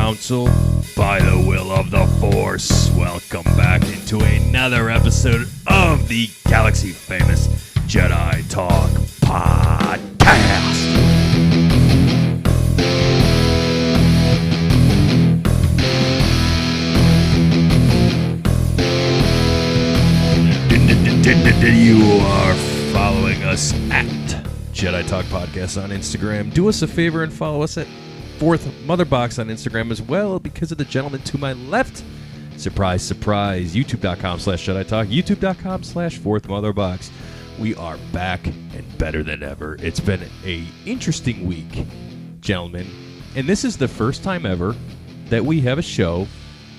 counsel, by the will of the Force. Welcome back into another episode of the Galaxy Famous Jedi Talk Podcast. You are following us at Jedi Talk Podcast on Instagram. Do us a favor and follow us at Fourth Mother Box on Instagram as well, because of the gentleman to my left. Surprise, surprise. YouTube.com/Jedi Talk. YouTube.com/Fourth Mother Box. We are back and better than ever. It's been a interesting week, gentlemen, and this is the first time ever that we have a show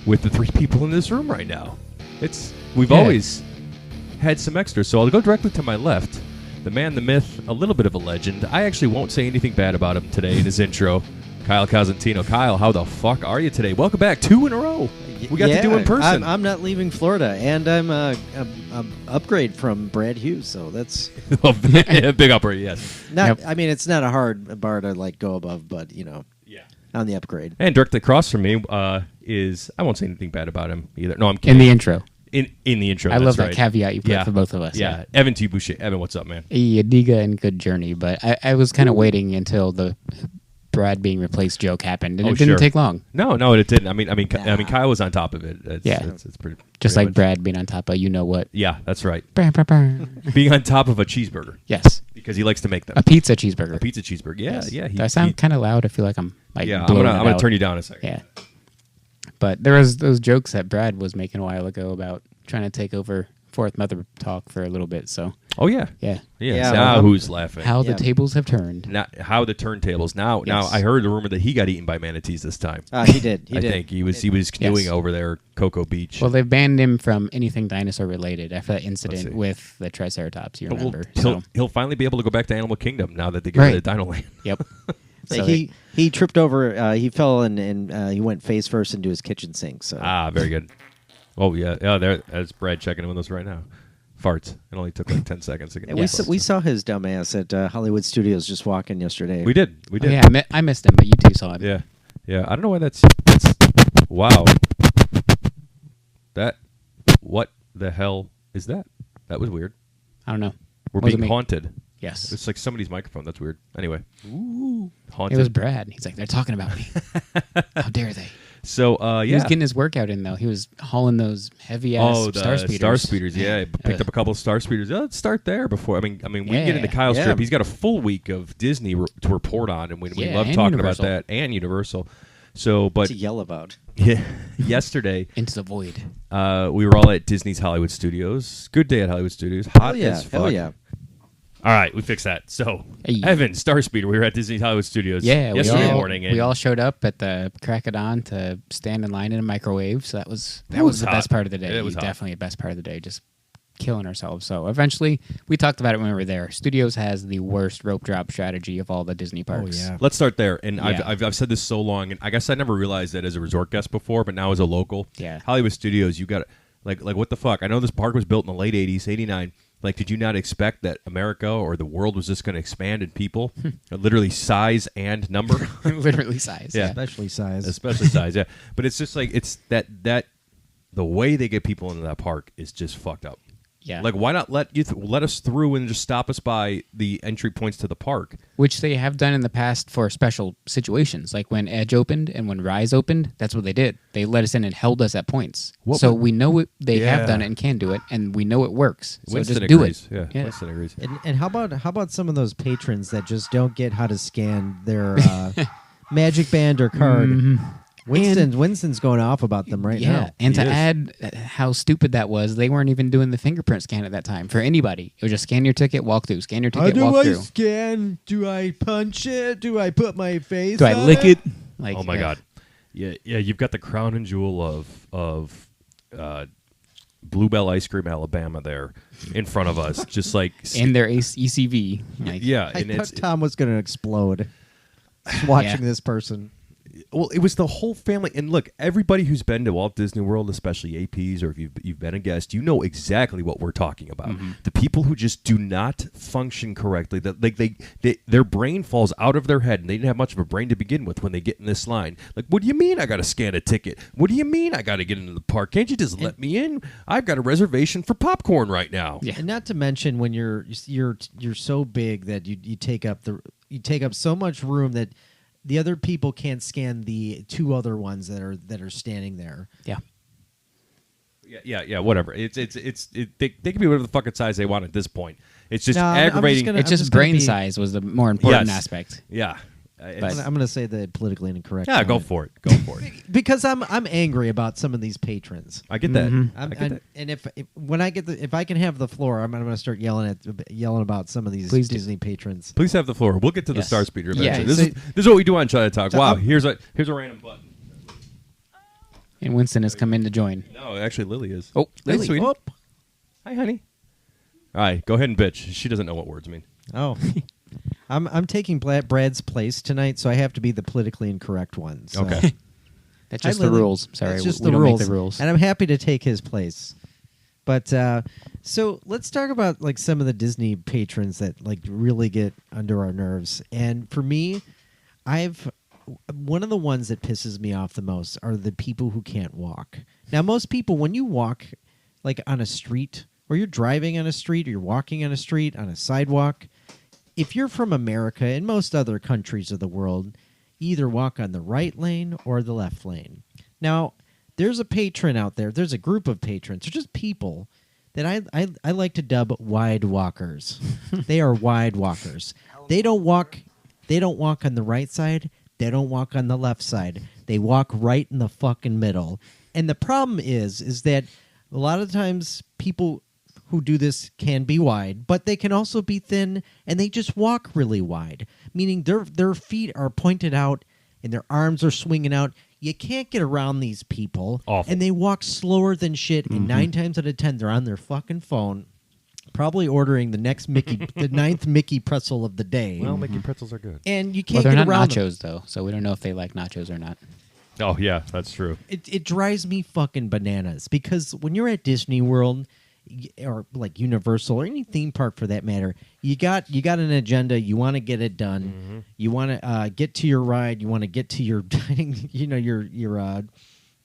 with the three people in this room right now. We've always had some extras, so I'll go directly to my left. The man, the myth, a little bit of a legend. I actually won't say anything bad about him today in his intro. Kyle Cosentino. Kyle, how the fuck are you today? Welcome back. 2 in a row. We got to do in person. I'm not leaving Florida, and I'm a upgrade from Brad Hughes, so that's big upgrade. Yes. I mean, it's not a hard bar to go above, but on the upgrade. And directly across from me is, I won't say anything bad about him either. No, I'm kidding. In the intro. In the intro. I love that right. caveat you put for both of us. Yeah. Evan T. Boucher. Evan, what's up, man? Adiga and good journey, but I was kind of waiting until the Brad being replaced joke happened, and it didn't take long. No, it didn't. I mean, Kyle was on top of it. It's pretty. Just like much. Brad being on top of you know what. Yeah, that's right. Being Being on top of a cheeseburger. Yes. Because he likes to make them. A pizza cheeseburger. A pizza cheeseburger. Yeah, yes. yeah. Do I sound kind of loud? I feel like I'm I'm gonna turn you down a second. Yeah. But there was those jokes that Brad was making a while ago about trying to take over Fourth Mother Talk for a little bit. So. Oh yeah. Yeah. Yeah. Now who's laughing? How the tables have turned. How the turntables. Now I heard the rumor that he got eaten by manatees this time. He did. I think he was canoeing over there, Cocoa Beach. Well, they've banned him from anything dinosaur related after that incident with the Triceratops. You remember? He'll finally be able to go back to Animal Kingdom now that they get rid of Dino Land. Yep. So he tripped over. He fell and he went face first into his kitchen sink. So very good. Oh yeah. There's Brad checking in with us right now. Farts. It only took like 10 seconds to get. We saw his dumbass at Hollywood Studios just walking yesterday. We did. Oh, yeah, I missed him, but you two saw him. Yeah. I don't know why that's wow. What the hell is that? That was weird. I don't know. We're being haunted. Yes. It's like somebody's microphone. That's weird. Anyway. Ooh. Haunted. It was Brad. He's like, they're talking about me. How dare they? So, He was getting his workout in, though. He was hauling those heavy-ass Starspeeders. Starspeeders, yeah. Picked up a couple of Starspeeders. Let's start there before. I mean, we get into Kyle's trip. He's got a full week of Disney to report on, and we love talking about that, and Universal. So, but to yell about. Yeah, yesterday into the void. We were all at Disney's Hollywood Studios. Good day at Hollywood Studios. Hot as fuck. Hell yeah. All right, we fixed that. So, Evan, Starspeeder, we were at Disney Hollywood Studios yesterday morning. We all showed up at the crack of dawn to stand in line in a microwave. So that was the best part of the day. It was definitely the best part of the day, just killing ourselves. So eventually, we talked about it when we were there. Studios has the worst rope drop strategy of all the Disney parks. Oh, yeah. Let's start there. And I've said this so long, and I guess I never realized that as a resort guest before, but now as a local. Yeah. Hollywood Studios, you got like what the fuck? I know this park was built in the late 80s, 89. Like, did you not expect that America or the world was just going to expand in people? Literally size and number? Literally size. Yeah. Especially size. Especially size, yeah. But it's just like, it's that the way they get people into that park is just fucked up. Yeah. Like, why not let us through and just stop us by the entry points to the park? Which they have done in the past for special situations. Like when Edge opened and when Rise opened, that's what they did. They let us in and held us at points. So we know they have done it and can do it, and we know it works. So Winston just agrees. do it. Yeah, Winston agrees. And how about some of those patrons that just don't get how to scan their magic band or card? Mm-hmm. Winston's going off about them right now. And add how stupid that was, they weren't even doing the fingerprint scan at that time for anybody. It was just scan your ticket, walk through. Scan your ticket, walk through. How do I scan? Do I punch it? Do I put my face Do I lick it? Like, oh my God. Yeah, you've got the crown and jewel of Bluebell Ice Cream, Alabama there in front of us. Just like... And their ECV. I thought Tom was going to explode watching this person. Well, it was the whole family. And look, everybody who's been to Walt Disney World, especially APs, or if you've been a guest, you know exactly what we're talking about. The people who just do not function correctly, that like their brain falls out of their head, and they didn't have much of a brain to begin with when they get in this line. Like, what do you mean I got to scan a ticket? What do you mean I got to get into the park? Can't you just let me in? I've got a reservation for popcorn right now. Yeah. And not to mention when you're so big that you take up so much room that the other people can't scan the two other ones that are standing there. Yeah. Yeah. Whatever. They can be whatever the fucking size they want at this point. It's just No, aggravating. It's just brain size was the more important aspect. Yeah. I'm going to say the politically incorrect. Yeah, go for it. Go for it. Because I'm angry about some of these patrons. I get that. And if I can have the floor, I'm going to start yelling about some of these Disney patrons. Please have the floor. We'll get to Yes. the Starspeeder eventually. Yeah, this is what we do on China Talk. Wow, here's a random button. And Winston has come in to join. No, actually Lily is. Oh, Hey, Lily. sweetie. Hi, honey. All right, go ahead and bitch. She doesn't know what words mean. Oh. I'm taking Brad's place tonight, so I have to be the politically incorrect one. So. Okay. That's just Hi, the Lily. rules. Sorry, That's just we the don't rules. make the rules. And I'm happy to take his place. But so let's talk about like some of the Disney patrons that like really get under our nerves. And for me, one of the ones that pisses me off the most are the people who can't walk. Now, most people, when you walk like on a street, or you're driving on a street, or you're walking on a street, on a sidewalk, if you're from America and most other countries of the world, you either walk on the right lane or the left lane. Now, there's a patron out there. There's a group of patrons. They're just people that I like to dub wide walkers. They are wide walkers. They don't walk on the right side. They don't walk on the left side. They walk right in the fucking middle. And the problem is that a lot of times people who do this can be wide, but they can also be thin, and they just walk really wide, meaning their feet are pointed out and their arms are swinging out. You can't get around these people. Awful. And they walk slower than shit, and 9 times out of 10, they're on their fucking phone, probably ordering the next Mickey, the 9th Mickey pretzel of the day. Well, Mickey pretzels are good. And you Well, can't they're get not around nachos, though, so we don't know if they like nachos or not. Oh, yeah, that's true. It drives me fucking bananas, because when you're at Disney World or like Universal or any theme park for that matter, you got an agenda. You want to get it done. You want to get to your ride. You want to get to your dining, your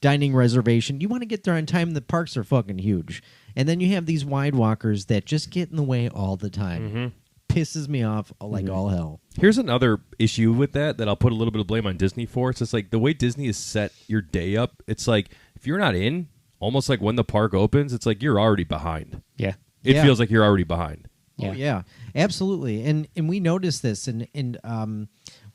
dining reservation. You want to get there on time. The parks are fucking huge, and then you have these wide walkers that just get in the way all the time. Pisses me off like all hell. Here's another issue with that I'll put a little bit of blame on Disney for. It's just like the way Disney has set your day up. It's like if you're not in, almost like when the park opens, it's like you're already behind. Yeah. It Yeah. feels like you're already behind. Yeah. Oh, yeah, absolutely. And we noticed this, and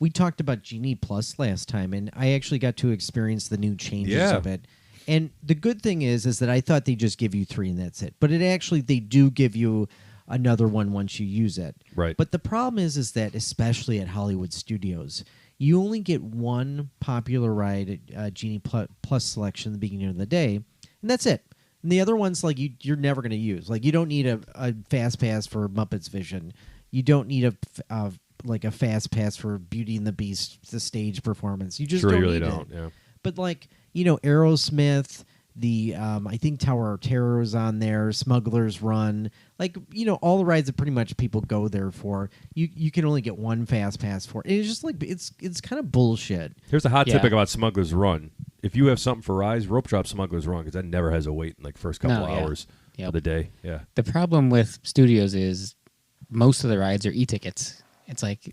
we talked about Genie Plus last time, and I actually got to experience the new changes of it. And the good thing is that I thought they just give you 3 and that's it. But they do give you another one once you use it. Right. But the problem is that, especially at Hollywood Studios, you only get one popular ride at Genie Plus selection at the beginning of the day, and that's it. And the other ones, like you're never going to use. Like you don't need a fast pass for Muppets Vision. You don't need a fast pass for Beauty and the Beast, the stage performance. You just Sure, don't you really need don't. it. Yeah. But like Aerosmith, the I think Tower of Terror is on there. Smuggler's Run, like all the rides that pretty much people go there for. You can only get one fast pass for. And it's just like it's kind of bullshit. Here's a hot Yeah. tip about Smuggler's Run. If you have something for rides, rope drop Smuggler's Run, because that never has a wait in like first couple hours of the day. Yeah. The problem with studios is most of the rides are e-tickets. It's like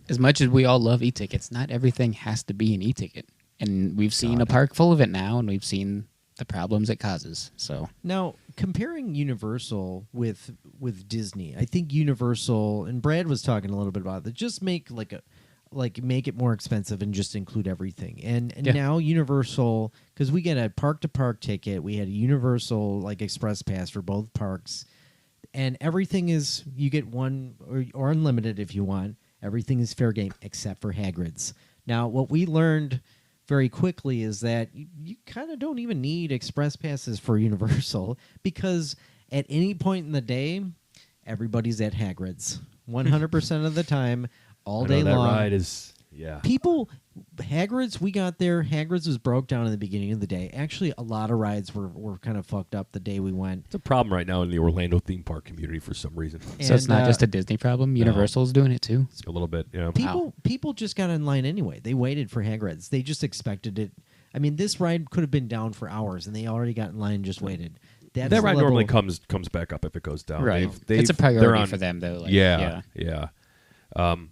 as much as we all love e-tickets, not everything has to be an e-ticket. And we've seen a park full of it now, and we've seen the problems it causes. So now, comparing Universal with Disney, I think Universal, and Brad was talking a little bit about it, just make make it more expensive and just include everything. And now Universal, because we get a park-to-park ticket, we had a Universal express pass for both parks, and everything is, you get one or unlimited if you want. Everything is fair game except for Hagrid's. Now, what we learned very quickly is that you kind of don't even need express passes for Universal, because at any point in the day, everybody's at Hagrid's 100% of the time, all day that long. ride is Yeah. People, Hagrid's, we got there. Hagrid's was broke down in the beginning of the day. Actually, a lot of rides were kind of fucked up the day we went. It's a problem right now in the Orlando theme park community for some reason. So it's not just a Disney problem. Universal's doing it too. A little bit, yeah. People just got in line anyway. They waited for Hagrid's. They just expected it. I mean, this ride could have been down for hours, and they already got in line and just waited. That ride normally comes back up if it goes down. Right. It's a priority for them, though. Like, yeah. And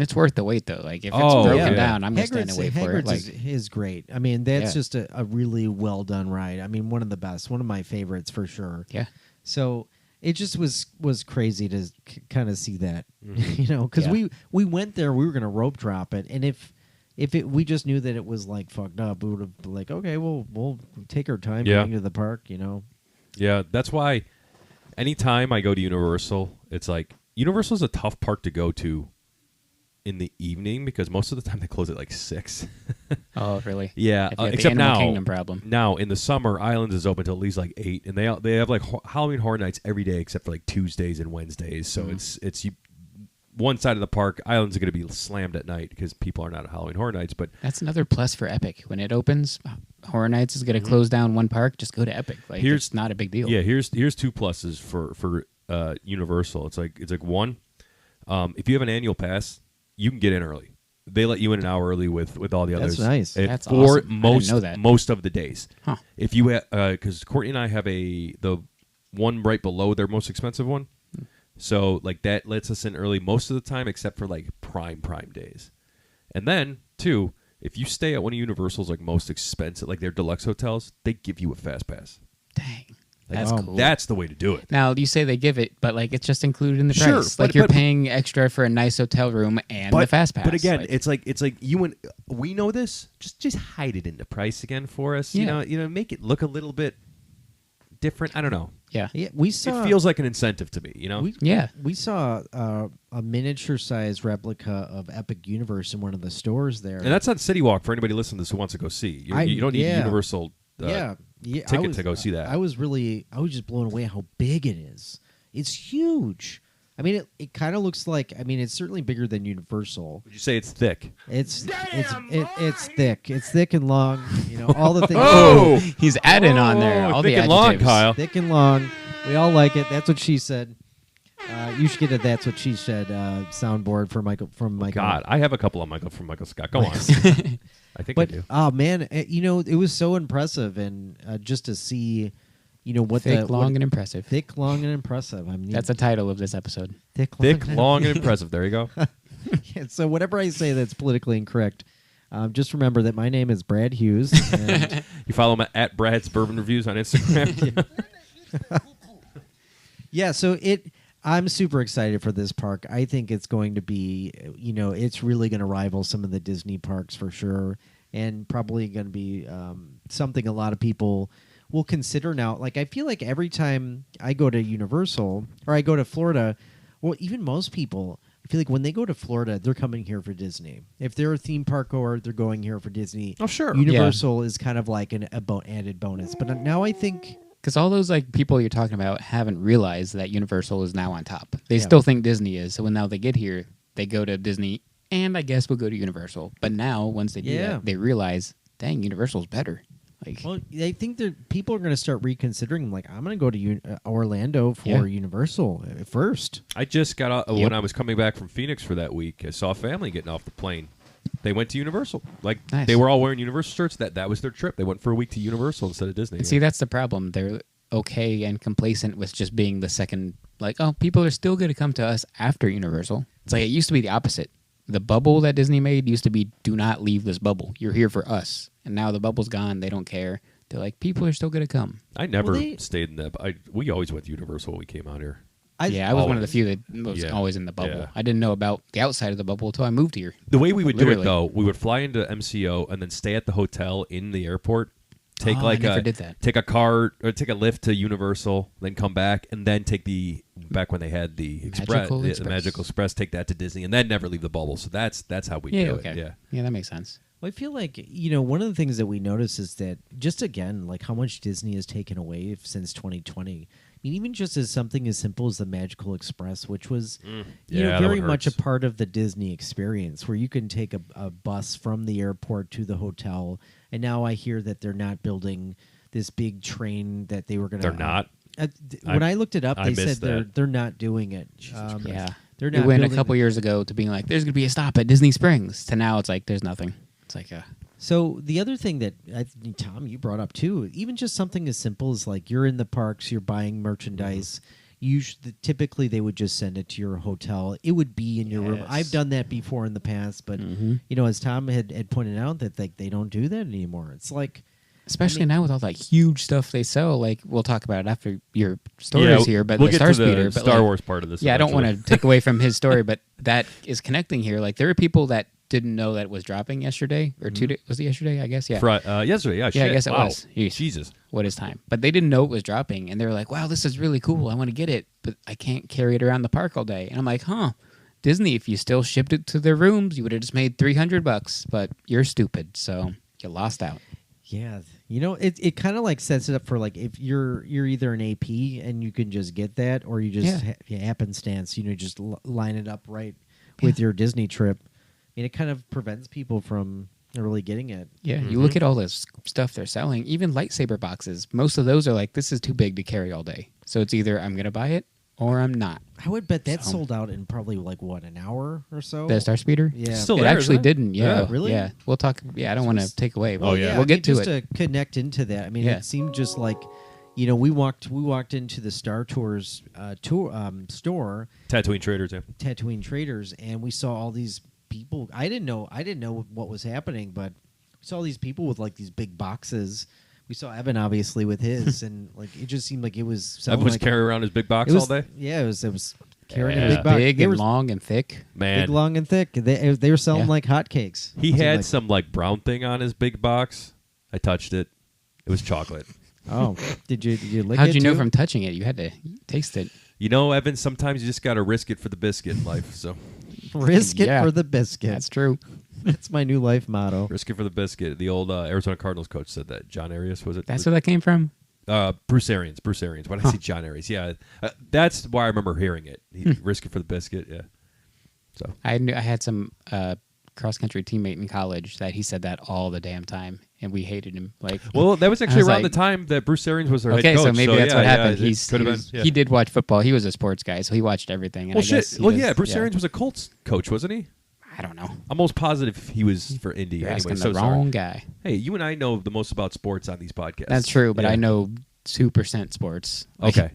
it's worth the wait, though. Like, if it's broken down, I'm going to stand and wait for it. Hagrid's is great. I mean, that's just a really well-done ride. I mean, one of the best. One of my favorites, for sure. Yeah. So it just was crazy to kind of see that, Mm-hmm. because we went there, we were going to rope drop it, and if we just knew that it was like fucked up, we would have been like, okay, we'll take our time getting to the park, Yeah, that's why anytime I go to Universal, it's like Universal's a tough park to go to in the evening because most of the time they close at like 6. Oh, really? Yeah, except now. Kingdom problem. Now in the summer, Islands is open till at least like 8, and they have like Halloween Horror Nights every day except for like Tuesdays and Wednesdays. So it's one side of the park, Islands are going to be slammed at night because people are not at Halloween Horror Nights. But that's another plus for Epic. When it opens, Horror Nights is going to close down one park. Just go to Epic. Like, it's not a big deal. Yeah, here's 2 pluses for Universal. It's like one, if you have an annual pass, you can get in early. They let you in an hour early with all the others. That's nice. That's for awesome. I didn't know that. most of the days. Huh. If you because Courtney and I have the one right below their most expensive one. So, like, that lets us in early most of the time except for, like, prime days. And then, 2, if you stay at one of Universal's, like, most expensive, like, their deluxe hotels, they give you a fast pass. Dang. Like, That's cool. That's the way to do it. Now, you say they give it, but, like, it's just included in the Sure, price. Like, you're paying extra for a nice hotel room and the fast pass. But, again, it's like you and we know this. Just hide it in the price again for us. Yeah. You know, make it look a little bit different. I don't know. Yeah. We saw. It feels like an incentive to me, you know? We saw a miniature-sized replica of Epic Universe in one of the stores there. And that's on City Walk for anybody listening to this who wants to go see. You don't need a Universal ticket to go see that. I was just blown away how big it is. It's huge. I mean, it kind of looks like. I mean, it's certainly bigger than Universal. Would you say it's thick? It's thick. It's thick and long. You know, all the things. Oh, he's adding on there. All thick the and long, adjectives. Kyle. Thick and long. We all like it. That's what she said. You should get a "That's What She Said" soundboard for Michael. From Michael. God, I have a couple of Michael Scott. Go on. I think I do. Oh man, you know, it was so impressive, and just to see. You know what? Thick, long, and impressive. Thick, long, and impressive. I mean, that's the title of this episode. Thick, long, and impressive. There you go. Yeah, so whatever I say that's politically incorrect, just remember that my name is Brad Hughes. And you follow him at Brad's Bourbon Reviews on Instagram. Yeah, so I'm super excited for this park. I think it's going to be, you know, it's really going to rival some of the Disney parks for sure, and probably going to be something a lot of people will consider now. Like, I feel like every time I go to Universal or I go to Florida, well, even most people, I feel like when they go to Florida, they're coming here for Disney. If they're a theme park goer, they're going here for Disney. Oh, sure. Universal is kind of like an added bonus. But now I think... Because all those like people you're talking about haven't realized that Universal is now on top. They still think Disney is. So when now they get here, they go to Disney, and I guess we'll go to Universal. But now, once they do that, they realize, dang, Universal's better. Like, well, I think that people are going to start reconsidering. Like, I'm going to go to Orlando for Universal first. I just got out when I was coming back from Phoenix for that week. I saw a family getting off the plane. They went to Universal. Like, they were all wearing Universal shirts. That was their trip. They went for a week to Universal instead of Disney. And see, that's the problem. They're okay and complacent with just being the second. Like, oh, people are still going to come to us after Universal. It's like it used to be the opposite. The bubble that Disney made used to be, do not leave this bubble. You're here for us. And now the bubble's gone. They don't care. They're like, people are still going to come. I never stayed in that. We always went to Universal when we came out here. I was one of the few that was always in the bubble. Yeah. I didn't know about the outside of the bubble until I moved here. The way we would do it, though, we would fly into MCO and then stay at the hotel in the airport. Take I never did that. Take a car or take a lift to Universal, then come back, and then take back when they had the Magical Express, take that to Disney, and then never leave the bubble. So that's how we do it. Yeah, that makes sense. Well, I feel like, you know, one of the things that we notice is that just again, like how much Disney has taken away since 2020. mean, even just as something as simple as the Magical Express, which was that very one much a hurts. part of the Disney experience, where you can take a bus from the airport to the hotel. And now I hear that they're not building this big train that they were going to. They're not? When I looked it up, I they said missed that. they're not doing it. Yeah. They're It not went a building couple years ago to being like, there's going to be a stop at Disney Springs, to now it's like, there's nothing. It's like, So the other thing that Tom, you brought up too, even just something as simple as like you're in the parks, you're buying merchandise. Typically they would just send it to your hotel. It would be in your room. Yes. I've done that before in the past, but as Tom had pointed out, that they don't do that anymore. It's like, especially now with all that huge stuff they sell. Like, we'll talk about it after your stories here, but we'll the get to Starspeeder, the but Star Wars part of this. Yeah, I don't want eventually. to take away from his story, but that is connecting here. Like, there are people that didn't know that it was dropping yesterday or 2 days. Was it yesterday? I guess. Yeah. Yesterday. Yeah. Yeah, Shit. I guess it Wow. was. Jeez. Jesus. What is time? But they didn't know it was dropping, and they were like, "Wow, this is really cool. I want to get it, but I can't carry it around the park all day." And I'm like, "Huh, Disney, if you still shipped it to their rooms, you would have just made $300, but you're stupid, so you lost out." yeah, it kind of like sets it up for like if you're either an AP and you can just get that, or you just happenstance, just line it up right with your Disney trip. I mean, it kind of prevents people from really getting it. Yeah, you look at all this stuff they're selling, even lightsaber boxes. Most of those are like, this is too big to carry all day. So it's either I'm going to buy it or I'm not. I would bet that sold out in probably like an hour or so. The Starspeeder? Yeah. Still It there, actually isn't it? didn't. Yeah. Yeah. Really? Yeah. We'll talk. Yeah, I don't want to take away. But Oh, yeah. We'll get to just it. to connect into that. I mean, Yeah. it seemed just like, we walked into the Star Tours store, Tatooine Traders. Yeah. Tatooine Traders, and we saw all these people. I didn't know what was happening, but we saw these people with like these big boxes. We saw Evan obviously with his, and like it just seemed like it was. Everyone's like, carrying around his big box it was, all day. Yeah, it was carrying Yeah. a big box. Big They and were long and thick. Man, big, long, and thick. They were selling Yeah. like hotcakes. he It seemed had like. some like brown thing on his big box. I touched it. It was chocolate. Oh, did you lick How'd it you know too? from touching it? You had to taste it. Evan, sometimes you just got to risk it for the biscuit in life. So Risk it Yeah. for the biscuit. That's true. That's my new life motto. risk it for the biscuit. The old Arizona Cardinals coach said that. John Arias, was it? That's where that came from? Bruce Arians. Why did I say John Arias? Yeah, that's why I remember hearing it. He risk it for the biscuit. Yeah. So I had some cross-country teammate in college that he said that all the damn time, and we hated him. Like, well, that was I actually was around like- the time that Bruce Arians was their head okay, coach. so maybe that's what happened. Yeah, He did watch football. He was a sports guy, so he watched everything. And Well, I guess shit. he Well, was- yeah. Bruce Arians was a Colts coach, wasn't he? I don't know. I'm almost positive he was for Indy. You're Anyway, asking so the wrong sorry. guy. Hey, you and I know the most about sports on these podcasts. That's true, but Yeah. I know 2% sports. Okay.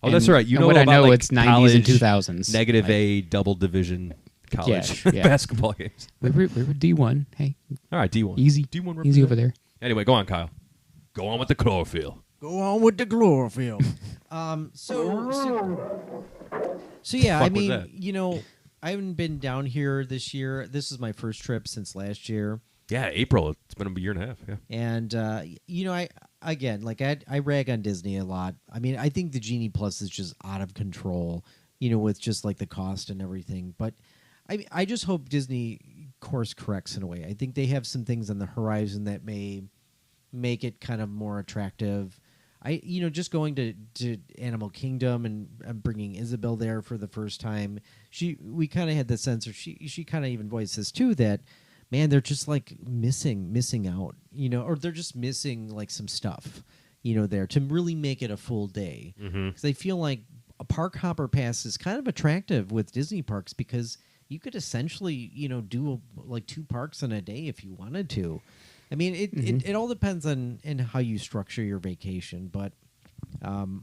Oh, that's And- right. You and know what about I know, like, it's 90s and college 2000s. negative Like, A double division college yeah. basketball games. We were D1. Hey, All right, D1. easy. D1 Easy over there. Anyway, go on, Kyle. Go on with the chlorophyll. Go on with the chlorophyll. So yeah, Fuck I was mean, that? I haven't been down here this year. This is my first trip since last year, Yeah, April. It's been a year and a half. Yeah. and I rag on Disney a lot. I mean, I think the Genie Plus is just out of control, with just like the cost and everything. But I just hope Disney course corrects in a way. I think they have some things on the horizon that may make it kind of more attractive. Just going to Animal Kingdom and bringing Isabel there for the first time. We kind of had the sense, or she kind of even voiced this too, that man, they're just like missing out, or they're just missing like some stuff, there to really make it a full day. Because I feel like a park hopper pass is kind of attractive with Disney parks because you could essentially, do like 2 parks in a day if you wanted to. I mean, it all depends on how you structure your vacation, but in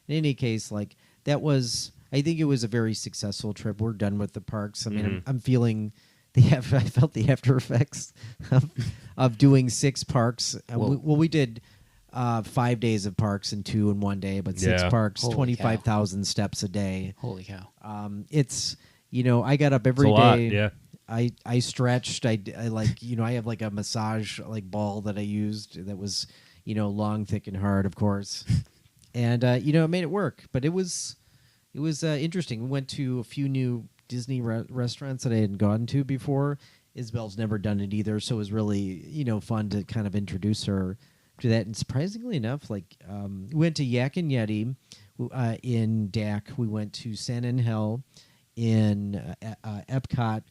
any case, like I think it was a very successful trip. We're done with the parks. I mean, I'm feeling I felt the after effects of doing 6 parks. We did 5 days of parks and 2 in one day, but 6 Yeah. parks, Holy 25,000 steps a day. Holy cow. It's I got up every It's a lot, day. yeah. I stretched. I like I have like a massage like ball that I used that was long, thick, and hard, of course, and it made it work. But it was interesting. We went to a few new Disney restaurants that I hadn't gone to before. Isabel's never done it either, so it was really fun to kind of introduce her to that. And surprisingly enough, like we went to Yak and Yeti, in DAC. We went to San Angel in Epcot.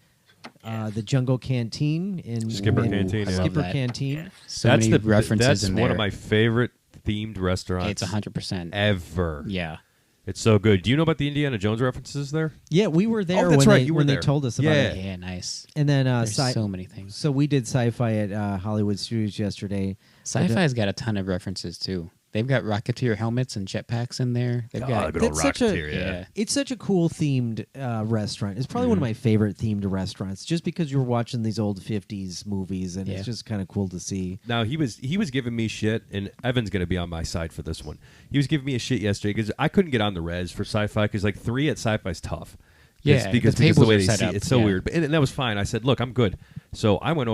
The Jungle Canteen in Skipper Canteen. I love Skipper that. Canteen. So many references That's in one there. of my favorite themed restaurants. It's 100%. Ever. Yeah. It's so good. Do you know about the Indiana Jones references there? Yeah, we were there that's when, right, they, you were when they there. told us about Yeah. it. Yeah, nice. And then There's so many things. So we did sci-fi at Hollywood Studios yesterday. Sci-fi's got a ton of references too. They've got Rocketeer helmets and jetpacks in there. They've got good old That's such a- Rocketeer, yeah. It's such a cool themed restaurant. It's probably one of my favorite themed restaurants, just because you're watching these old '50s movies, and Yeah. it's just kind of cool to see. Now he was giving me shit, and Evan's going to be on my side for this one. He was giving me a shit yesterday because I couldn't get on the res for sci-fi because like 3 at sci-fi is tough. Yeah, It's because the the tables way are they set see up, it's so yeah. weird. But, and that was fine. I said, look, I'm good. So I went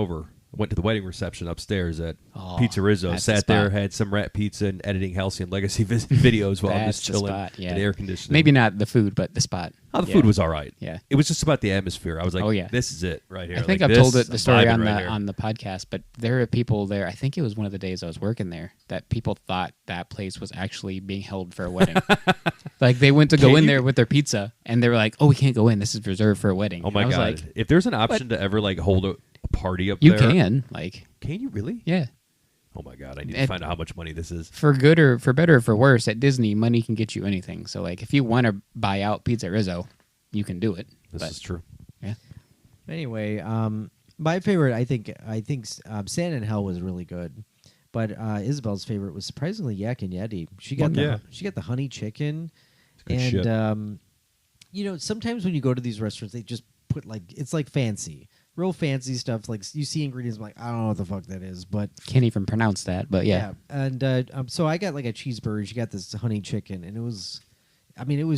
to the wedding reception upstairs at Oh, Pizza Rizzo. that's the Sat there, spot. had some rat pizza, and editing Halcyon Legacy videos while I'm That's just the chilling spot, yeah. in air conditioning. Maybe not the food, but the spot. Oh, the Yeah. food was all right. Yeah. It was just about the atmosphere. I was like, Oh, yeah. this is it right here. I think Like, I've told this, the I'm story vibing right here. on the podcast, but there are people there. I think it was one of the days I was working there that people thought that place was actually being held for a wedding. Like they went to go Can in you- there with their pizza, and they were like, "Oh, we can't go in. This is reserved for a wedding." Oh my I was god! like, If there's an option to ever like hold a party up "You there, can, like, Can you really? yeah." Oh my god! I need to It- find out how much money this is. For good or for better or for worse, at Disney, money can get you anything. So, like, if you want to buy out Pizza Rizzo, you can do it. This But, is true. yeah. Anyway, my favorite, I think San Angel was really good, but Isabel's favorite was surprisingly Yak and Yeti. She got Fuck she got the honey chicken, good and shit. you know, sometimes when you go to these restaurants, they just put like it's like fancy, real fancy stuff. Like you see ingredients, I'm like I don't know what the fuck that is, but Can't even pronounce that, but yeah. And so I got like a cheeseburger. She got this honey chicken, and it was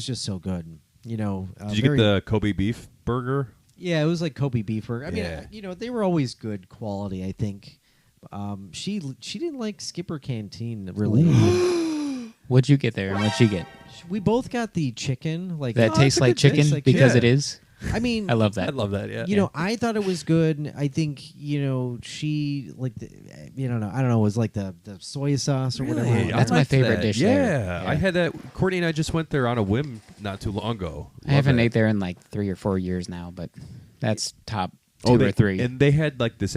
just so good. You know, Did you get the Kobe beef burger? Yeah, it was like Kobe beef burger. I mean, Yeah. you know, they were always good quality, I think. She didn't like Skipper Canteen really. What'd you get there, and what'd you get? We both got the chicken, like That Oh, tastes that's a like good chicken taste. because Yeah. it is. I mean, I love that. I love that. Yeah. you know, I thought it was good. I think she like the, I don't know, it was like the soy sauce or Really? whatever. That's my liked favorite that. dish Yeah. there. Yeah. I had that. Courtney and I just went there on a whim not too long ago. I haven't Love ate there in like 3 or 4 years now, but that's top Oh, 2 or 3. And they had like this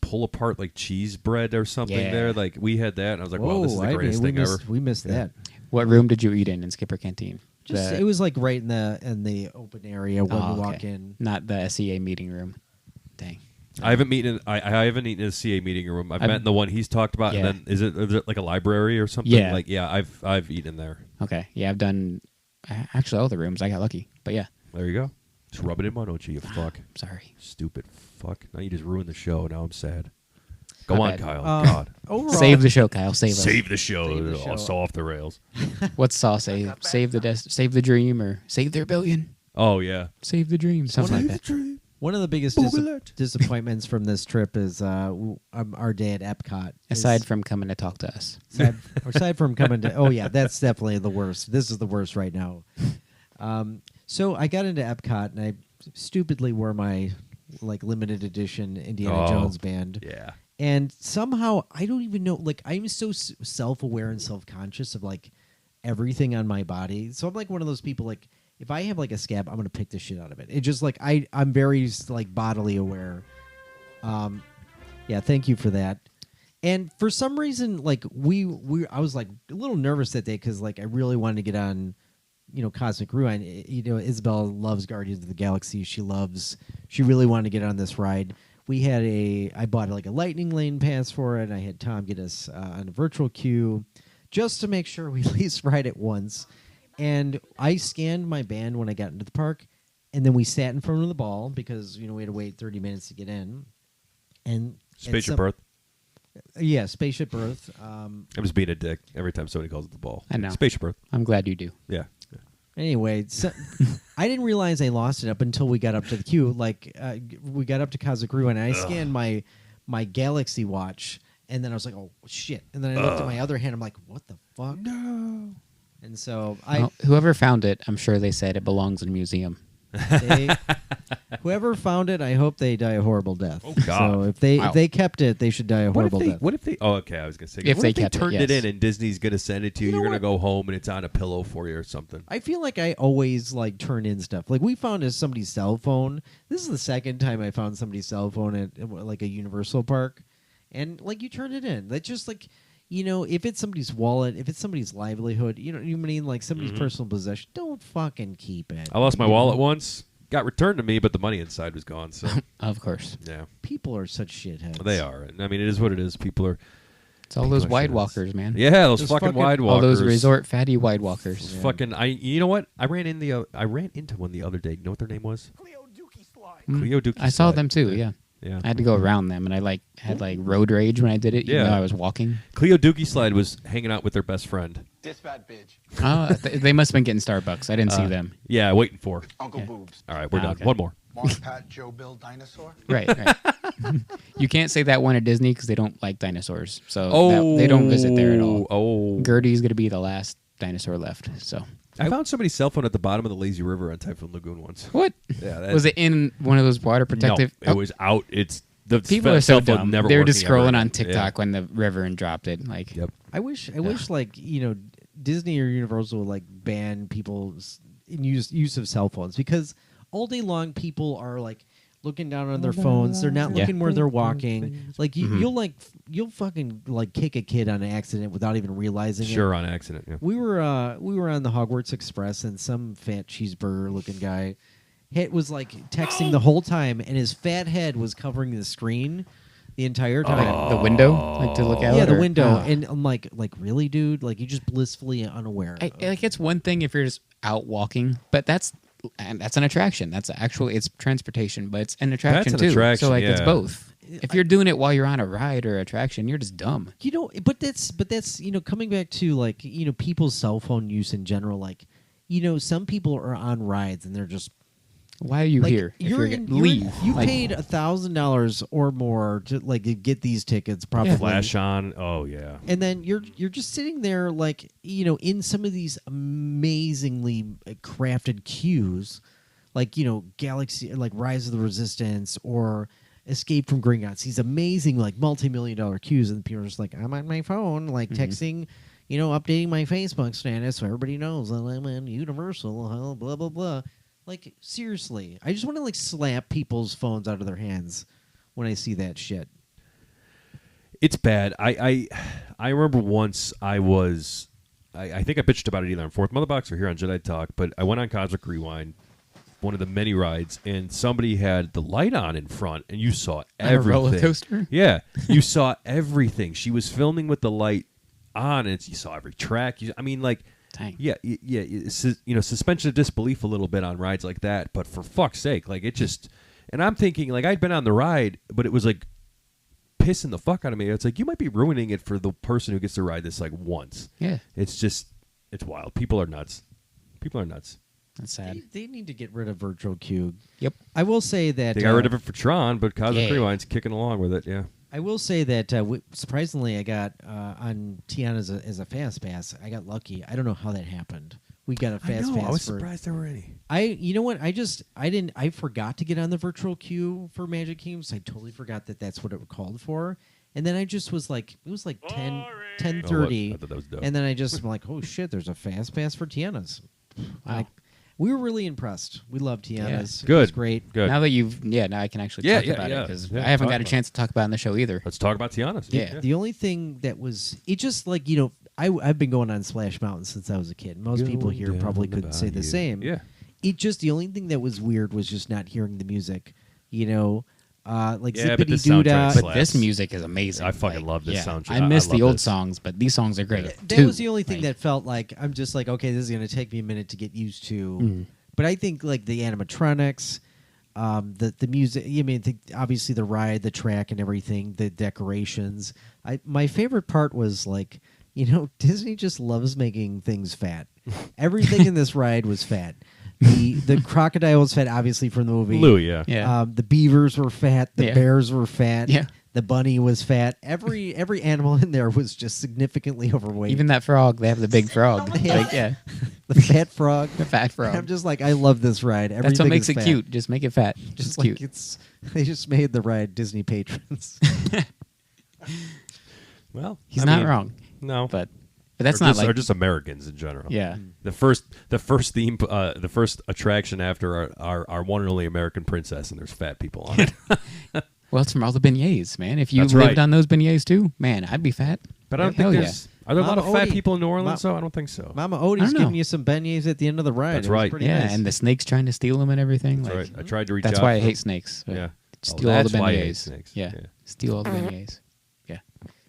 pull apart like cheese bread or something Yeah. there. Like we had that, and I was like, Whoa, wow, this is the greatest we thing missed, ever. We missed that. What room did you eat in Skipper Canteen? Just it was like right in the open area when Oh, you okay. walk in. Not the SEA meeting room. Dang. I haven't eaten. I haven't eaten in a CA meeting room. I've I've- met in the one he's talked about, Yeah. and then is it like a library or something? Yeah. Like I've eaten there. Okay. Yeah, I've done actually all the rooms. I got lucky. But yeah. There you go. Just rub it in my nose, you fuck. Sorry. Stupid fuck. Now you just ruined the show. Now I'm sad. Go My on, bad. Kyle. God. Overall, Save the show, Kyle. Save us. Save the show. Save the It's show. all so off the rails. What's Saw say? Save the dream or save their billion. Oh yeah. Save the dream. Something like that. one of the biggest disappointments from this trip is our day at Epcot. Aside from coming to talk to us. aside from coming to, oh yeah, that's definitely the worst. This is the worst right now. So I got into Epcot and I stupidly wore my like limited edition Indiana Oh. Jones band. Yeah. And somehow I don't even know. Like I'm so self-aware and self-conscious of like everything on my body. So I'm like one of those people. Like if I have like a scab, I'm gonna pick the shit out of it. It just like I'm very like bodily aware. Yeah, thank you for that. And for some reason, like I was like a little nervous that day because like I really wanted to get on, Cosmic Rewind. You know, Isabel loves Guardians of the Galaxy. She really wanted to get on this ride. I bought like a lightning lane pass for it. And I had Tom get us on a virtual queue just to make sure we at least ride it once. And I scanned my band when I got into the park, and then we sat in front of the ball because we had to wait 30 minutes to get in. And Spaceship Earth. Yeah, Spaceship Earth. I'm just being a dick every time somebody calls it the ball. I know. Spaceship Earth. I'm glad you do. Yeah. Anyway, so, I didn't realize I lost it up until we got up to the queue. Like we got up to Cosmic Rewind, and I scanned my Galaxy Watch, and then I was like, "Oh shit!" And then I looked at my other hand. I'm like, "What the fuck?" No. And so Well, whoever found it, I'm sure they said it belongs in a museum. Whoever found it, I hope they die a horrible death. Oh, God. So if they kept it, they should die a horrible death. What if they? Oh, okay. I was gonna say If what they if kept it, turned it yes. in and Disney's gonna send it to you. You know You're gonna what? go home and it's on a pillow for you or something. I feel like I always like turn in stuff. Like we found somebody's cell phone. This is the second time I found somebody's cell phone at like a Universal park, and like you turn it in. That's just like. If it's somebody's wallet, if it's somebody's livelihood, you know what I mean? Like somebody's personal possession, don't fucking keep it. I lost my wallet once. Got returned to me, but the money inside was gone. So Of course. yeah, People are such shitheads. they are. I mean, it is what it is. People are. It's all those People are wide shitheads. walkers, man. Yeah, those fucking wide walkers. All those resort fatty wide walkers. Yeah. Fucking. You know what? I ran into one the other day. You know what their name was? Cleo Dookie. I saw Slide. them too, yeah. Yeah. I had to go around them, and I had road rage when I did it. Yeah. Even though I was walking. Cleo Dookie Slide was hanging out with their best friend. This fat bitch. Oh, they must have been getting Starbucks. I didn't see them. Yeah, waiting for. Uncle Yeah. Boobs. All right, we're done. Okay. One more. Mark, Pat, Joe, Bill, Dinosaur. Right. You can't say that one at Disney because they don't like dinosaurs, so they don't visit there at all. Oh. Gertie's gonna be the last dinosaur left. So I found somebody's cell phone at the bottom of the lazy river on Typhoon Lagoon once. what? Yeah, that, Was it in one of those water protective? No, it was out. It's the People cell are so phone dumb. Never They were just working ever scrolling again. on TikTok when the river and dropped it. Like, Yep. I wish Disney or Universal would like ban people's use of cell phones, because all day long people are like looking down on their phones. They're not Yeah. looking where they're walking. Like you'll fucking like kick a kid on accident without even realizing it. Sure, on accident. Yeah. We were on the Hogwarts Express, and some fat cheeseburger looking guy was like texting the whole time, and his fat head was covering the screen the entire time. the window, like to look out. Yeah, the or- window. Oh. And I'm like really, dude? Like you just blissfully unaware. Like it's one thing if you're just out walking, but that's an attraction. That's actually it's transportation, but it's an attraction That's an too. attraction, So like it's yeah. both. If you're doing it while you're on a ride or attraction, you're just dumb. But that's coming back to like people's cell phone use in general. Like some people are on rides and they're just Why are you like, here? If leave. You Like, paid $1,000 or more to like get these tickets, probably. Flash on. Oh yeah. And then you're just sitting there like in some of these amazingly crafted queues, like Galaxy, like Rise of the Resistance or Escape from Gringotts. These amazing like multi-million-dollar queues, and people are just like, I'm on my phone, like texting, updating my Facebook status so everybody knows that I'm in Universal. Blah blah blah. Like seriously, I just want to like slap people's phones out of their hands when I see that shit. It's bad. I remember once I think I bitched about it either on Fourth Mother Box or here on Jedi Talk, but I went on Cosmic Rewind, one of the many rides, and somebody had the light on in front, and you saw everything. On a roller coaster? Yeah, you saw everything. She was filming with the light on, and you saw every track. Dang. Yeah, suspension of disbelief a little bit on rides like that, but for fuck's sake, like it just. And I'm thinking, like I'd been on the ride, but it was like pissing the fuck out of me. It's like you might be ruining it for the person who gets to ride this like once. Yeah. It's wild. People are nuts. That's sad. They need to get rid of virtual queue. Yep. I will say that They got rid of it for Tron, but Cosmic Yeah. Rewind's kicking along with it. Yeah. I will say that surprisingly, I got on Tiana as a fast pass. I got lucky. I don't know how that happened. We got a fast pass. I was for, surprised there were any. You know what? I forgot to get on the virtual queue for Magic Kingdoms. I totally forgot that that's what it called for. And then I just was like, it was like 10:30. I thought that was dope. And then I just am like, oh shit, there's a fast pass for Tiana's. Wow. Like, we were really impressed. We love Tiana's. Good. It was great. Good. Now that now I can actually talk about it because I haven't got a chance to talk about it on the show either. Let's talk about Tiana's. Yeah. The only thing that was, it just like, I've been going on Splash Mountain since I was a kid. Most people here Going probably down couldn't say the bayou. same. Yeah. It just, the only thing that was weird was just not hearing the music. Like Yeah, but Zippity this Doo soundtrack Dah. slaps. But this music is amazing. I fucking love this yeah. soundtrack. I miss I the love old this. songs, but these songs are great. That too. was the only thing Like, that felt like, I'm just like, okay, this is going to take me a minute to get used to. Mm. But I think like the animatronics, the music, obviously the ride, the track and everything, the decorations. My favorite part was like, Disney just loves making things fat. Everything in this ride was fat. The crocodile was fat, obviously from the movie. Louie, yeah. Yeah. The beavers were fat. The Yeah. bears were fat. Yeah. The bunny was fat. Every animal in there was just significantly overweight. Even that frog, they have the big frog. Like, yeah, the fat frog. the fat frog. I'm just like, I love this ride. That's Everything what makes is it fat. cute. Just make it fat. Just cute. like they just made the ride Disney patrons. Well, He's not wrong. No, But that's or not just, like or just Americans in general. yeah. The first theme, the first attraction after our one and only American princess, and there's fat people on it. Well, it's from all the beignets, man. If you That's lived right. on those beignets too, man, I'd be fat. But I don't Hell think yeah. there's. Are there a lot of Mama fat Odie. people in New Orleans? So I don't think so. Mama I Odie's don't know. giving you some beignets at the end of the ride. That's It was right. pretty Yeah, nice. and the snakes trying to steal them and everything. That's like, right. I tried to reach That's out. why I for- hate snakes. Yeah. Steal all the that's why I hate beignets. snakes. Yeah. Yeah. Steal all the beignets. Yeah.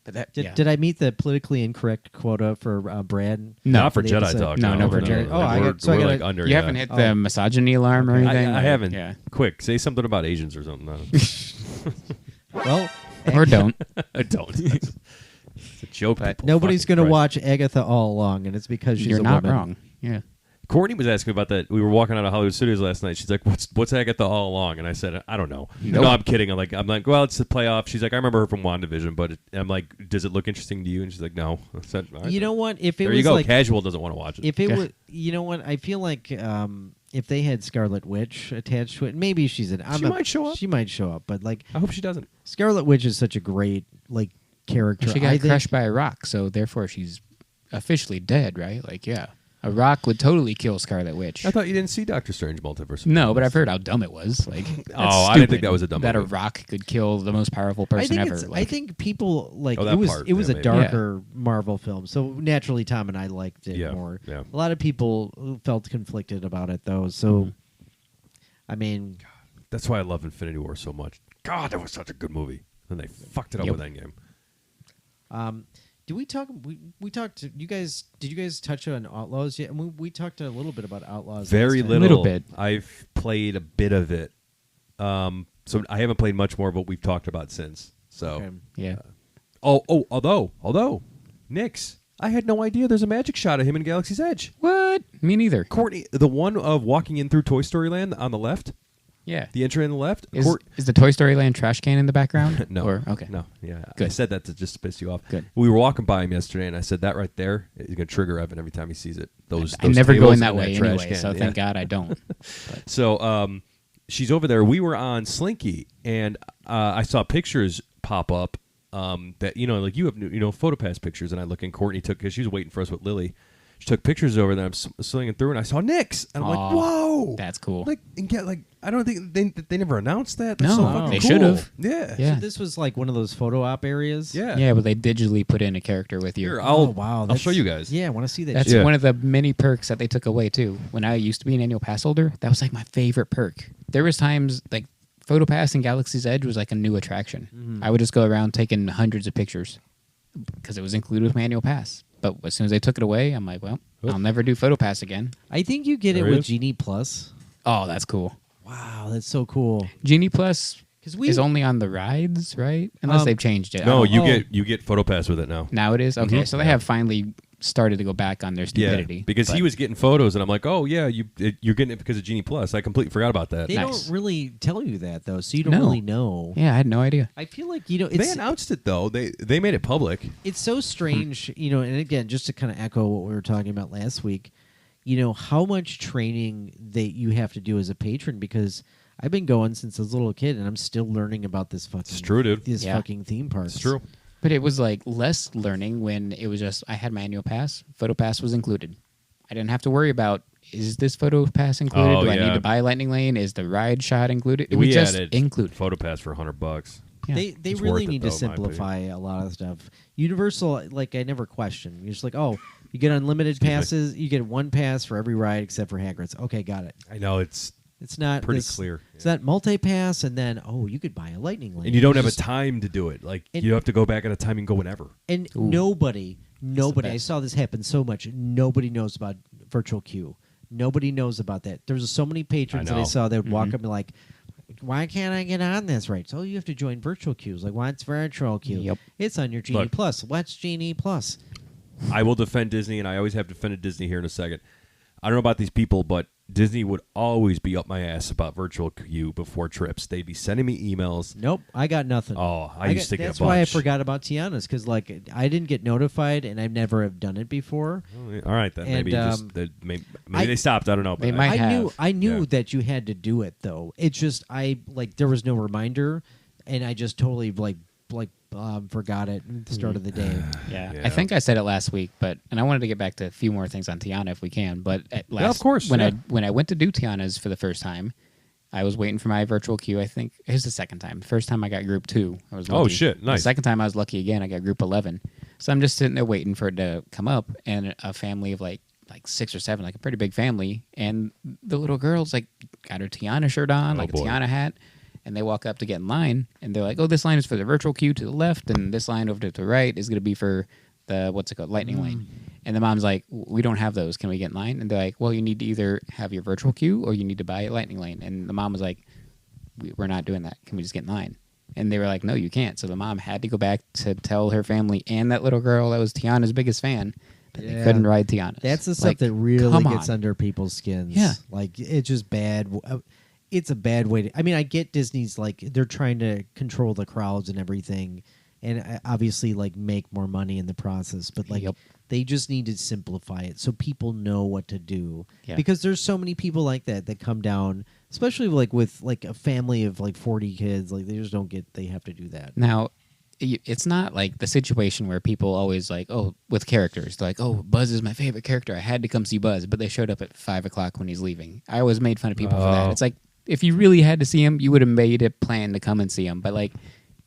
But that Did I meet the politically incorrect quota for Brad? No, Not for the Jedi episode? talk. No, for Jedi. Oh, I we're, got- so I we're gotta- like under. you yeah. haven't hit the misogyny alarm or I, anything? I Like, haven't. Yeah. Quick, say something about Asians or something. No. Well, Or don't. I don't. It's a joke. But people. nobody's Fucking going to Christ. watch Agatha all along, and it's because she's You're a not woman. wrong. Yeah. Courtney was asking about that. We were walking out of Hollywood Studios last night. She's like, "What's Agatha all along?" And I said, "I don't know." Nope. No, I'm kidding. I'm like, well, it's the playoff. She's like, I remember her from WandaVision, but I'm like, does it look interesting to you? And she's like, no. I said, all right, You know what? If it there was you go. like, Casual doesn't want to watch it. if it Yeah. was, you know what? I feel like if they had Scarlet Witch attached to it, maybe she's an. She might show up. She might show up, but like I hope she doesn't. Scarlet Witch is such a great character. She I got think- crushed by a rock, so therefore she's officially dead, right? Like, yeah. A rock would totally kill Scarlet Witch. I thought you didn't see Doctor Strange Multiverse. No, but I've heard how dumb it was. Like, that's I didn't think stupid that was a dumb that movie. a rock could kill the most powerful I person think ever. it's, Like, I think people like Oh, that it was. part, It was yeah, a maybe. darker Marvel film, so naturally Tom and I liked it Yeah, more. yeah. A lot of people felt conflicted about it, though. So, I mean, That's why I love Infinity War so much. God, that was such a good movie. And they fucked it up Yep. with Endgame. did we talk? We talked. You guys? Did you guys touch on Outlaws yet? And we talked a little bit about Outlaws. Very last time. little. Little bit. I've played a bit of it. So I haven't played much more, but we've talked about since. So, Okay. yeah. although, Nix, I had no idea there's a magic shot of him in Galaxy's Edge. What? Me neither. Courtney, the one of walking in through Toy Story Land on the left, Yeah. the entry on the left. Is the Toy Story Land trash can in the background? No. Or, okay. No. Yeah. I Good. said that to just piss you off. Good. We were walking by him yesterday, and I said that right there is going to trigger Evan every time he sees it. Those I never go tables in that and way trash anyway, can. so Yeah. thank God I don't. So she's over there. We were on Slinky, and I saw pictures pop up that like you have PhotoPass pictures, and I look and Courtney took because she was waiting for us with Lily. She took pictures over there. I'm slinging through, and I saw Nick's, and I'm like, Aw, whoa, that's cool. Like and get like I don't think they never announced that. No, That's so fucking they cool. should've. Yeah, Yeah. So this was like one of those photo op areas. yeah. Yeah, but they digitally put in a character with you. Here, Oh wow! I'll that's- show you guys. Yeah, I want to see that. That's shit. Yeah. one of the many perks that they took away too. When I used to be an annual pass holder, that was like my favorite perk. There was times like PhotoPass and Galaxy's Edge was like a new attraction. Mm-hmm. I would just go around taking hundreds of pictures because it was included with my annual pass. But as soon as they took it away, I'm like, well, I'll never do PhotoPass again. I think you get There it it with is. Genie Plus. Oh, that's cool. Wow, that's so cool. Genie Plus 'Cause is only on the rides, right? Unless they've changed it. I No, don't- you get PhotoPass with it now. now it is okay. Mhm. So they Yeah. have finally started to go back on their stupidity. Yeah, because he but- was getting photos, and I'm like, oh yeah, you're getting it because of Genie Plus. I completely forgot about that. They Nice. don't really tell you that though, so you don't No. really know. Yeah, I had no idea. I feel like they They announced it though. They made it public. it's so strange, and again, just to kind of echo what we were talking about last week, how much training that you have to do as a patron, because I've been going since I was a little kid, and I'm still learning about this fucking. It's true, dude. These Yeah. fucking theme parks. It's true. But it was like less learning when it was just I had my annual pass. PhotoPass was included. I didn't have to worry about is this PhotoPass included? Oh, Do I yeah. need to buy Lightning Lane? Is the ride shot included? It We was just added included. PhotoPass for $100. Yeah. They It's really worth it, need though, to in my opinion. simplify a lot of stuff. Universal, like I never question. You're just like, oh, you get unlimited Excuse me. passes. You get one pass for every ride except for Hagrid's. Okay, got it. I know it's not pretty this- clear. It's that multi-pass, and then you could buy a Lightning Lane, And you don't have a Just- time to do it. Like And- you have to go back at a time and go whenever. And Ooh. nobody. I best. saw this happen so much. Nobody knows about virtual queue. Nobody knows about that. There's so many patrons that I know. saw that would walk Mhm. up and like, why can't I get on this? Right. So you have to join virtual queues. Like, what's virtual queue? Yep. It's on your Genie Look. Plus. What's Genie Plus? I will defend Disney, and I always have defended Disney here in a second. I don't know about these people, but Disney would always be up my ass about virtual queue before trips. They'd be sending me emails. Nope, I got nothing. Oh, I used to get a bunch. That's why I forgot about Tiana's, because like I didn't get notified, and I've never have done it before. All right, then And, maybe they stopped. I don't know. But They might have. I knew Yeah. that you had to do it though. It's just there was no reminder, and I just totally forgot it at the start of the day. Yeah. Yeah. I think I said it last week, and I wanted to get back to a few more things on Tiana if we can. But of course, when yeah. I went to do Tiana's for the first time, I was waiting for my virtual queue. I think it was the second time. The first time I got group 2. I was lucky. Oh shit, nice. The second time I was lucky again. I got group 11. So I'm just sitting there waiting for it to come up, and a family of like 6 or 7, like a pretty big family, and the little girl's like got her Tiana shirt on, like boy. a Tiana hat. And they walk up to get in line, and they're like, "Oh, this line is for the virtual queue to the left, and this line over to the right is going to be for the lightning lane." And the mom's like, "We don't have those. Can we get in line?" And they're like, "Well, you need to either have your virtual queue or you need to buy a lightning lane." And the mom was like, "We're not doing that. Can we just get in line?" And they were like, "No, you can't." So the mom had to go back to tell her family and that little girl that was Tiana's biggest fan that they couldn't ride Tiana. That's the stuff that really come gets on. under people's skins. Yeah. Like, it's just bad. It's a bad way to... I mean, I get Disney's, like, they're trying to control the crowds and everything, and obviously, like, make more money in the process. But, like, Yep. they just need to simplify it so people know what to do. Yeah. Because there's so many people like that come down, especially, like, with, like, a family of, like, 40 kids. Like, they just don't get... They have to do that. Now, it's not like the situation where people always like, oh, with characters, they're like, oh, Buzz is my favorite character. I had to come see Buzz, but they showed up at 5 o'clock when he's leaving. I always made fun of people for that. It's like, if you really had to see him, you would have made a plan to come and see him. But like,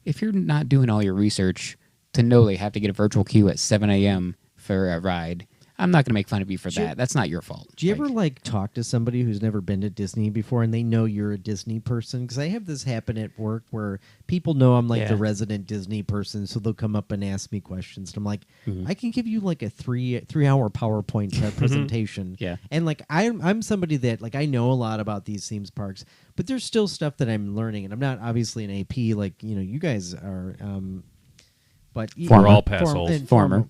if you're not doing all your research to know they have to get a virtual queue at 7 a.m. for a ride, I'm not going to make fun of you for that. That's not your fault. Do you ever like talk to somebody who's never been to Disney before and they know you're a Disney person? Because I have this happen at work where people know I'm like Yeah. the resident Disney person, so they'll come up and ask me questions. And I'm like, I can give you like a three-hour PowerPoint presentation. Yeah. And like I'm somebody that like I know a lot about these theme parks, but there's still stuff that I'm learning, and I'm not obviously an AP like you guys are. But We're all pass holes. Former.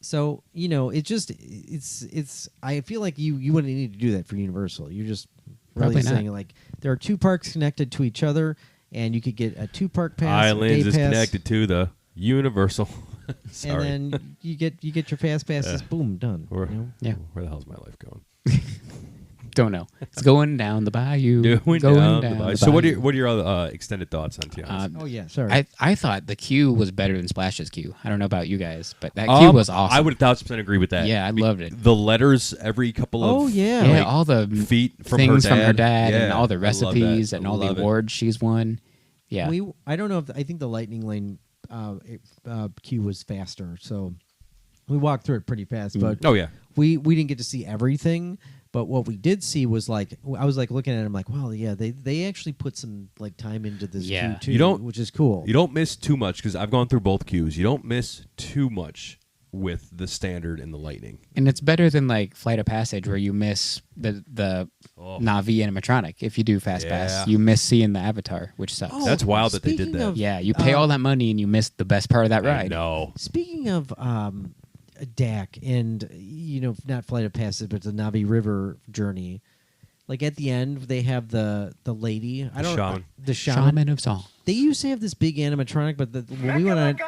So it's. I feel like you wouldn't need to do that for Universal. You're just really Probably not. saying like there are 2 parks connected to each other, and you could get a 2-park pass. Islands day is pass, connected to the Universal. Sorry. and then you get your fast passes. Boom, done. Where, Yeah. where the hell's my life going? Don't know. It's going down the bayou. Going going down. the So what are bayou. your other extended thoughts on Tiana? Oh yeah, sorry. I thought the queue was better than Splash's queue. I don't know about you guys, but that queue was awesome. I would 1,000% agree with that. Yeah, I loved it. The letters every couple of Oh, yeah. Yeah, like, all the feet from things her from her dad. dad and Yeah, all the I love recipes that. and I all the love it. awards she's won. Yeah. I don't know if I think the Lightning Lane queue was faster, so we walked through it pretty fast. But Oh yeah. we didn't get to see everything. But what we did see was like I was like looking at it, I'm like, wow, yeah, they actually put some like time into this Yeah. queue too, which is cool. You don't miss too much because I've gone through both queues. You don't miss too much with the standard and the lightning. And it's better than like Flight of Passage where you miss the Navi animatronic. If you do Fast Yeah. Pass, you miss seeing the Avatar, which sucks. Oh, That's wild that they did speaking that. of- Yeah, you pay all that money and you miss the best part of that ride. No. Speaking of DAC and not Flight of Passage, but the Navi River journey. Like at the end, they have the lady. I don't shaman. the shaman. Shaman of Song. They used to have this big animatronic, but when we went on,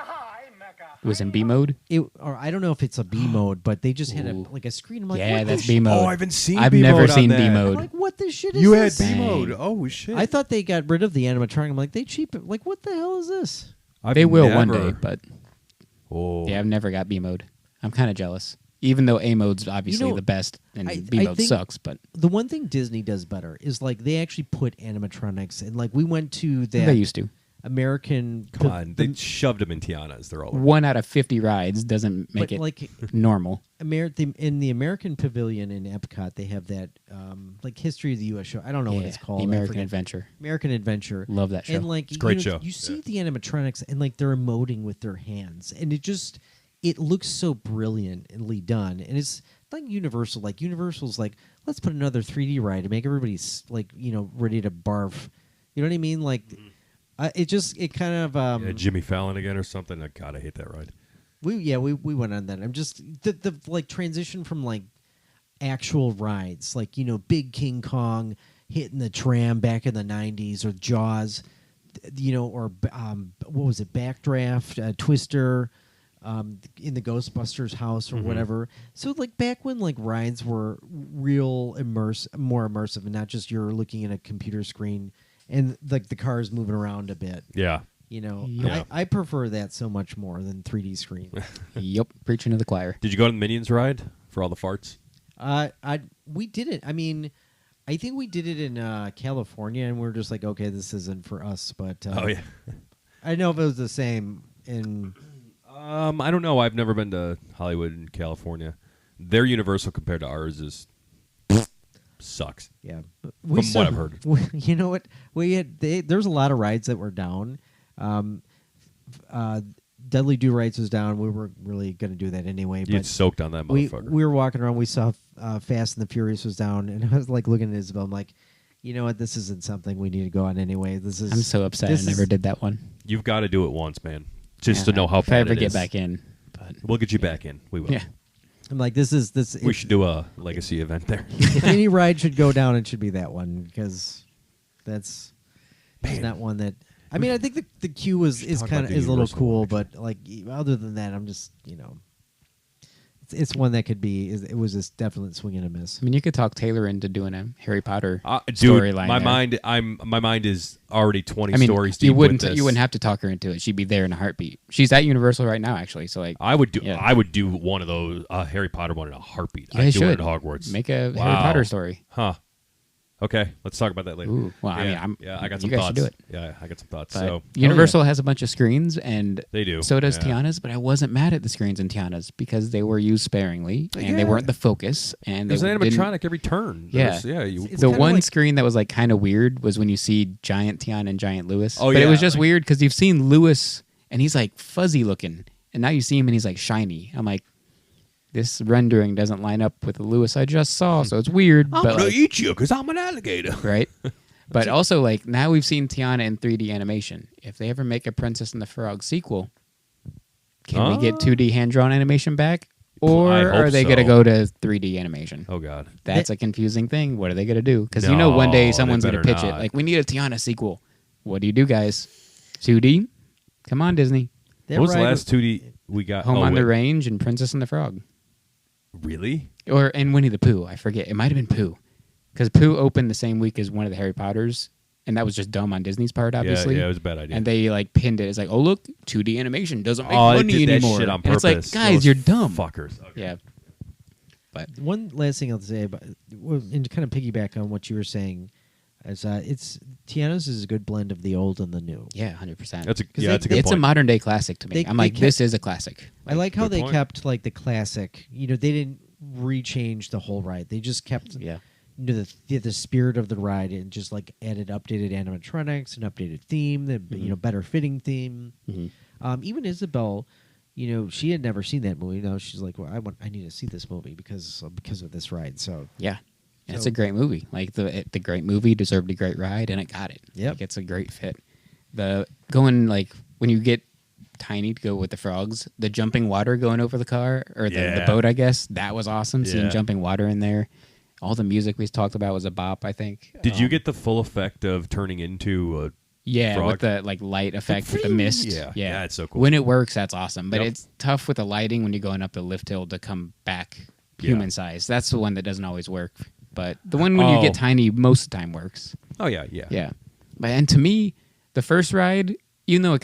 It was in B mode. or I don't know if it's a B mode, but they just had Ooh. a screen. I'm like, Yeah, what that's the B mode. Oh, I haven't seen I've B never mode on seen that. B I'm mode. like, what the shit is You had this? B Dang. mode. Oh shit. I thought they got rid of the animatronic. I'm like, they cheap it. Like, what the hell is this? They will one day, but Oh. yeah, I've never got B mode. I'm kind of jealous. Even though A mode's obviously the best and B mode think sucks, but the one thing Disney does better is like they actually put animatronics, and like we went to that they used to. American. Come on, they shoved them in Tiana's. They're all over. 1 out of 50 rides doesn't make but it like normal. in the American Pavilion in Epcot, they have that like History of the U.S. show. I don't know what it's called. The I American forget. Adventure. American Adventure. Love that show. And like It's a great you know, show. You see the animatronics and like they're emoting with their hands, and it looks so brilliantly done. And it's like Universal. Like Universal's like, let's put another 3D ride and make everybody like ready to barf. You know what I mean? Like it kind of Yeah, Jimmy Fallon again or something. God, I hate that ride. We went on that. I'm just the like transition from like actual rides, like Big King Kong hitting the tram back in the '90s, or Jaws, or what was it, Backdraft, Twister, in the Ghostbusters house or whatever. So like back when like rides were more immersive, and not just you're looking at a computer screen and like the cars moving around a bit. Yeah. Yeah. I prefer that so much more than 3D screen. Yep, preaching to the choir. Did you go on the Minions ride for all the farts? We did it. I mean, I think we did it in California, and we are just like, okay, this isn't for us. But Oh yeah. I don't know if it was the same in. I don't know. I've never been to Hollywood and California. Their Universal compared to ours is sucks. Yeah, From what I've heard. You know what? There's a lot of rides that were down. Dudley Do Rights was down. We were really going to do that anyway. You'd soaked on that motherfucker. We were walking around. We saw Fast and the Furious was down, and I was like looking at Isabel. I'm like, you know what? This isn't something we need to go on anyway. I'm so upset I never did that one. You've got to do it once, man, just to know how bad it is. If I ever it get is. back in, but We'll get you back in. We will. yeah. I'm like, this. We should do a legacy event there. If any ride should go down, it should be that one, because that's not one that. I mean, I think the queue is talk kind about of the is a little Universal cool, one, but like other than that, I'm just it's one that could be. It was a definite swing and a miss. I mean, you could talk Taylor into doing a Harry Potter Dude, storyline. my mind is already 20 I mean, stories deep you with this. wouldn't have to talk her into it. She'd be there in a heartbeat. She's at Universal right now, actually. So like, I would do. Yeah. I would do one of those Harry Potter one in a heartbeat. Yeah, I'd you do it should. at Hogwarts. Make a Wow. Harry Potter story. Huh. Okay, let's talk about that later. Ooh, well, I yeah, mean, I got you some guys thoughts. should do it. Yeah, I got some thoughts. But So Universal has a bunch of screens, and they do. So does Yeah. Tiana's, but I wasn't mad at the screens in Tiana's because they were used sparingly, and they Yeah. weren't the focus. And There's they an didn't- animatronic every turn. Yeah. It's the kinda one like- screen that was like kind of weird was when you see giant Tiana and giant Lewis. Oh, but it yeah, was just like- weird because you've seen Lewis and he's like fuzzy looking, and now you see him and he's like shiny. I'm like, this rendering doesn't line up with the Lewis I just saw, so it's weird. I'm but gonna like, eat you because I'm an alligator. right? But also, like, now we've seen Tiana in 3D animation. If they ever make a Princess and the Frog sequel, can we get 2D hand-drawn animation back? Or I hope are they going to so. go to 3D animation? Oh God. That's a confusing thing. What are they going to do? Because No, one day they someone's going to better pitch it. not. Like, we need a Tiana sequel. What do you do, guys? 2D? Come on, Disney. That What was the ride last 2D we got? Home oh, on the wait. Range and Princess and the Frog. Really? And Winnie the Pooh. I forget. It might have been Pooh. Because Pooh opened the same week as one of the Harry Potters. And that was just dumb on Disney's part, obviously. Yeah, it was a bad idea. And they like pinned it. It's like, oh look, 2D animation doesn't make they money did that anymore. shit on And purpose. it's like, guys, Those you're dumb. fuckers. Okay. Yeah. But One last thing I'll say about, and to kind of piggyback on what you were saying, is Tiana's is a good blend of the old and the new. yeah, 100%. That's a they- good It's a point. modern day classic to me. They- I'm they like, kept- this is a classic. I like how good they point. kept like the classic. They didn't rechange the whole ride. They just kept Yeah. the spirit of the ride and just like added updated animatronics, an updated theme, better fitting theme. Mhm. Even Isabel, she had never seen that movie. Now she's like, well, I need to see this movie because of this ride. So Yeah. And it's So- a great movie. Like the great movie deserved a great ride, and it got it. Yep. Like, it's a great fit. The going like when you get Tiny to go with the frogs, the jumping water going over the car or the Yeah. boat, I guess that was awesome. Seeing Yeah. jumping water in there. All the music we talked about was a bop, I think. Did you get the full effect of turning into a Yeah, frog? with the like light effect with the mist. Yeah, it's so cool. When it works, that's awesome. But Yep. it's tough with the lighting when you're going up the lift hill to come back human size. That's the one that doesn't always work. But the one when you Oh. get Tiny, most of the time works. Oh yeah. Yeah. And to me, the first ride, even though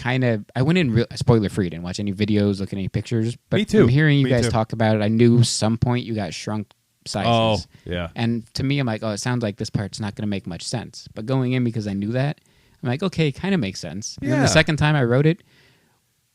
I went in spoiler free, didn't watch any videos, look at any pictures. But Me too. from hearing you Me guys too. talk about it, I knew some point you got shrunk sizes. Oh yeah. And to me, I'm like, oh, it sounds like this part's not going to make much sense. But going in because I knew that, I'm like, okay, kind of makes sense. And then Yeah. the second time I wrote it,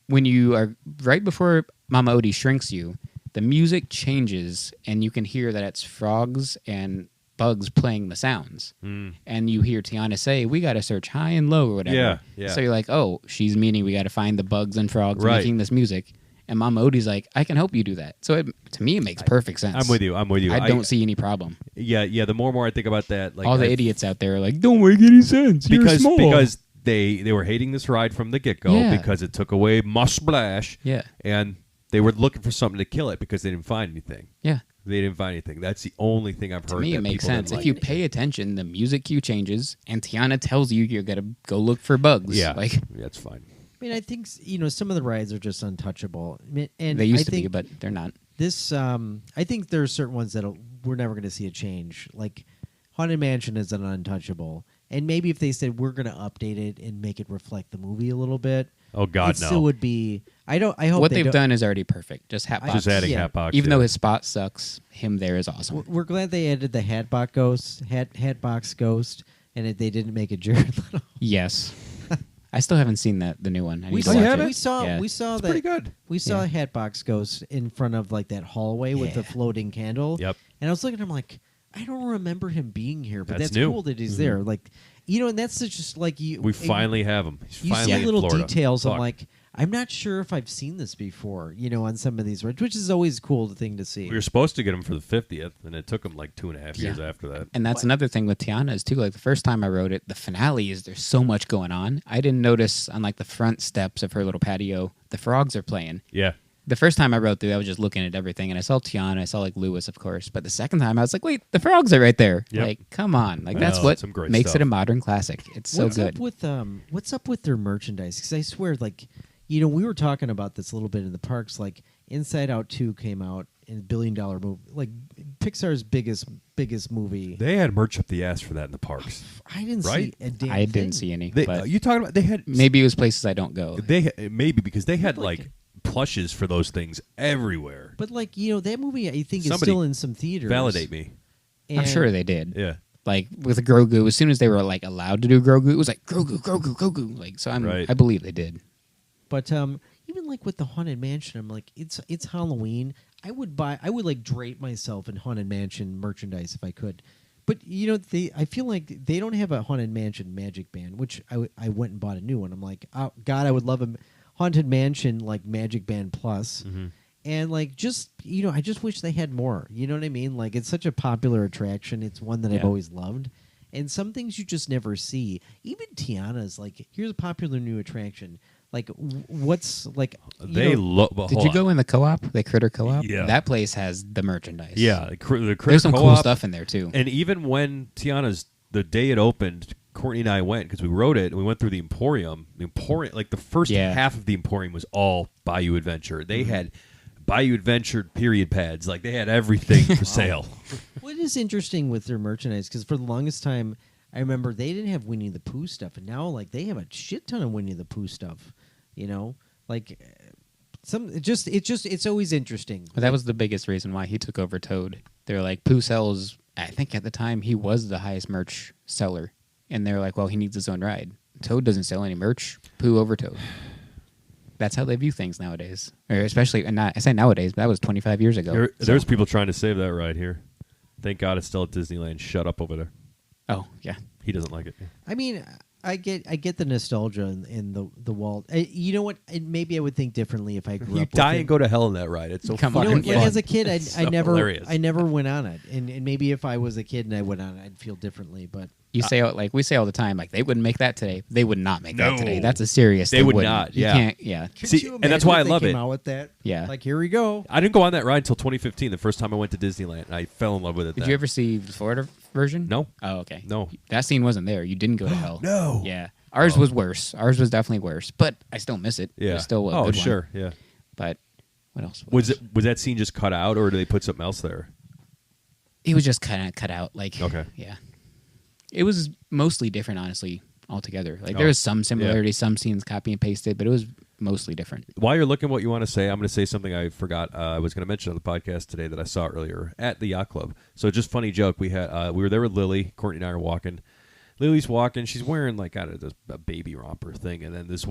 when you are right before Mama Odie shrinks you, the music changes and you can hear that it's frogs and bugs playing the sounds. And you hear Tiana say, we got to search high and low or whatever. Yeah. So you're like, oh, she's meaning we got to find the bugs and frogs Right. making this music. And Mama Odie's like, I can help you do that. So to me, it makes perfect sense. I'm with you. I don't see any problem. Yeah. The more and more I think about that, like All the idiots out there are like, don't make any sense. You're small. because they were hating this ride from the get go Yeah. because it took away Mush Splash. Yeah. And They were looking for something to kill it because they didn't find anything. Yeah. They didn't find anything. That's the only thing I've heard. To me, it makes sense. If you pay attention, the music cue changes, and Tiana tells you got to go look for bugs. Yeah, like that's fine. I mean, I think some of the rides are just untouchable, and they used to be, but they're not. This, I think there are certain ones that we're never going to see a change. Like Haunted Mansion is an untouchable, and maybe if they said we're going to update it and make it reflect the movie a little bit, oh God, it no, still would be. I hope what they've done is already perfect. Just Hatbox. Just adding Hatbox, even though his spot sucks, him there is awesome. We're glad they added the Hatbox Ghost, and they didn't make it Jared Leto. Yes. I still haven't seen the new one. We saw It's that. pretty good. We saw Hatbox Ghost in front of like that hallway with the floating candle. Yep. And I was looking at him like, I don't remember him being here, but that's new. cool that he's there. Like, and that's just like you. We finally have him. He's You finally see in little Florida. details. Fuck. I'm like, I'm not sure if I've seen this before. On some of these rides, which is always a cool thing to see. We were supposed to get him for the 50th, and it took him like 2.5 years after that. And that's another thing with Tiana is too. Like the first time I rode it, the finale is there's so much going on. I didn't notice on like the front steps of her little patio, the frogs are playing. Yeah. The first time I rode through, I was just looking at everything, and I saw Tiana, I saw like Lewis, of course. But the second time, I was like, wait, the frogs are right there. Yep. Like, come on, like I that's know, what some great makes stuff. it a modern classic. It's so good. What's up with their merchandise? Because I swear, like, we were talking about this a little bit in the parks. Like, Inside Out 2 came out in $1 billion movie, like Pixar's biggest movie. They had merch up the ass for that in the parks. I didn't Right? see a damn I thing. didn't see any. They, but you talking about? They had maybe it was places I don't go. maybe because they had Like- like plushes for those things everywhere. But like that movie, I think is Somebody still in some theaters. Validate me. I'm And- sure they did. Yeah. Like with Grogu, as soon as they were like allowed to do Grogu, it was like Grogu. Like so, Right. I believe they did. But even like with the Haunted Mansion, I'm like, it's Halloween. I would like drape myself in Haunted Mansion merchandise if I could. But I feel like they don't have a Haunted Mansion Magic Band, which I went and bought a new one. I'm like, oh God, I would love a Haunted Mansion like Magic Band Plus. Mm-hmm. And like just I just wish they had more. You know what I mean? Like it's such a popular attraction. It's one that I've Yeah. always loved. And some things you just never see. Even Tiana's like, here's a popular new attraction. Like what's like They look. Did you go in the co-op, the Critter Co-op? Yeah. That place has the merchandise. Yeah, the Critter There's some cool Co-op, stuff in there too. And even when the day it opened, Courtney and I went because we rode it and we went through the Emporium. The Emporium, like the first half of the Emporium was all Bayou Adventure. They had Bayou Adventure period pads. Like they had everything for sale. What is interesting with their merchandise, because for the longest time, I remember they didn't have Winnie the Pooh stuff, and now like they have a shit ton of Winnie the Pooh stuff. Like it's always interesting. But that was the biggest reason why he took over Toad. They're like, Pooh sells. I think at the time he was the highest merch seller, and they're like, well, he needs his own ride. Toad doesn't sell any merch. Pooh over Toad. That's how they view things nowadays, or especially. And I say nowadays, but that was 25 years ago. There's people trying to save that ride here. Thank God it's still at Disneyland. Shut up over there. Oh yeah. He doesn't like it. I mean, I get the nostalgia in the Walt. You know what? Maybe I would think differently if I grew You up. die with and go to hell in that ride. It's so Come fucking on. Like fun. as a kid, I So never hilarious. I never went on it, and maybe if I was a kid and I went on it, I'd feel differently. But You say like we say all the time, like they wouldn't make that today. They would not make No. that today. That's a serious. They would wouldn't. not, You yeah. can't. Yeah. could See, you and that's imagine why if I they love came it. out with that? Yeah. Like here we go. I didn't go on that ride until 2015, the first time I went to Disneyland, and I fell in love with it. Did then. you ever see the Florida version? No. Oh, okay. No. That scene wasn't there. You didn't go to hell. No. Yeah. Ours was worse. Ours was definitely worse, but I still miss it. It Yeah. was still a oh, good one. sure. Yeah. But what else? Was that scene just cut out, or did they put something else there? It was just kind of cut out. Like, Okay. Yeah. It was mostly different, honestly, altogether. Like, Oh, there was some similarities, some scenes copy and pasted, but it was mostly different. While you're looking what you want to say, I'm going to say something I forgot I was going to mention on the podcast today that I saw earlier at the yacht club. So just funny joke. We were there with Lily. Courtney and I are walking. Lily's walking. She's wearing like a baby romper thing, and then this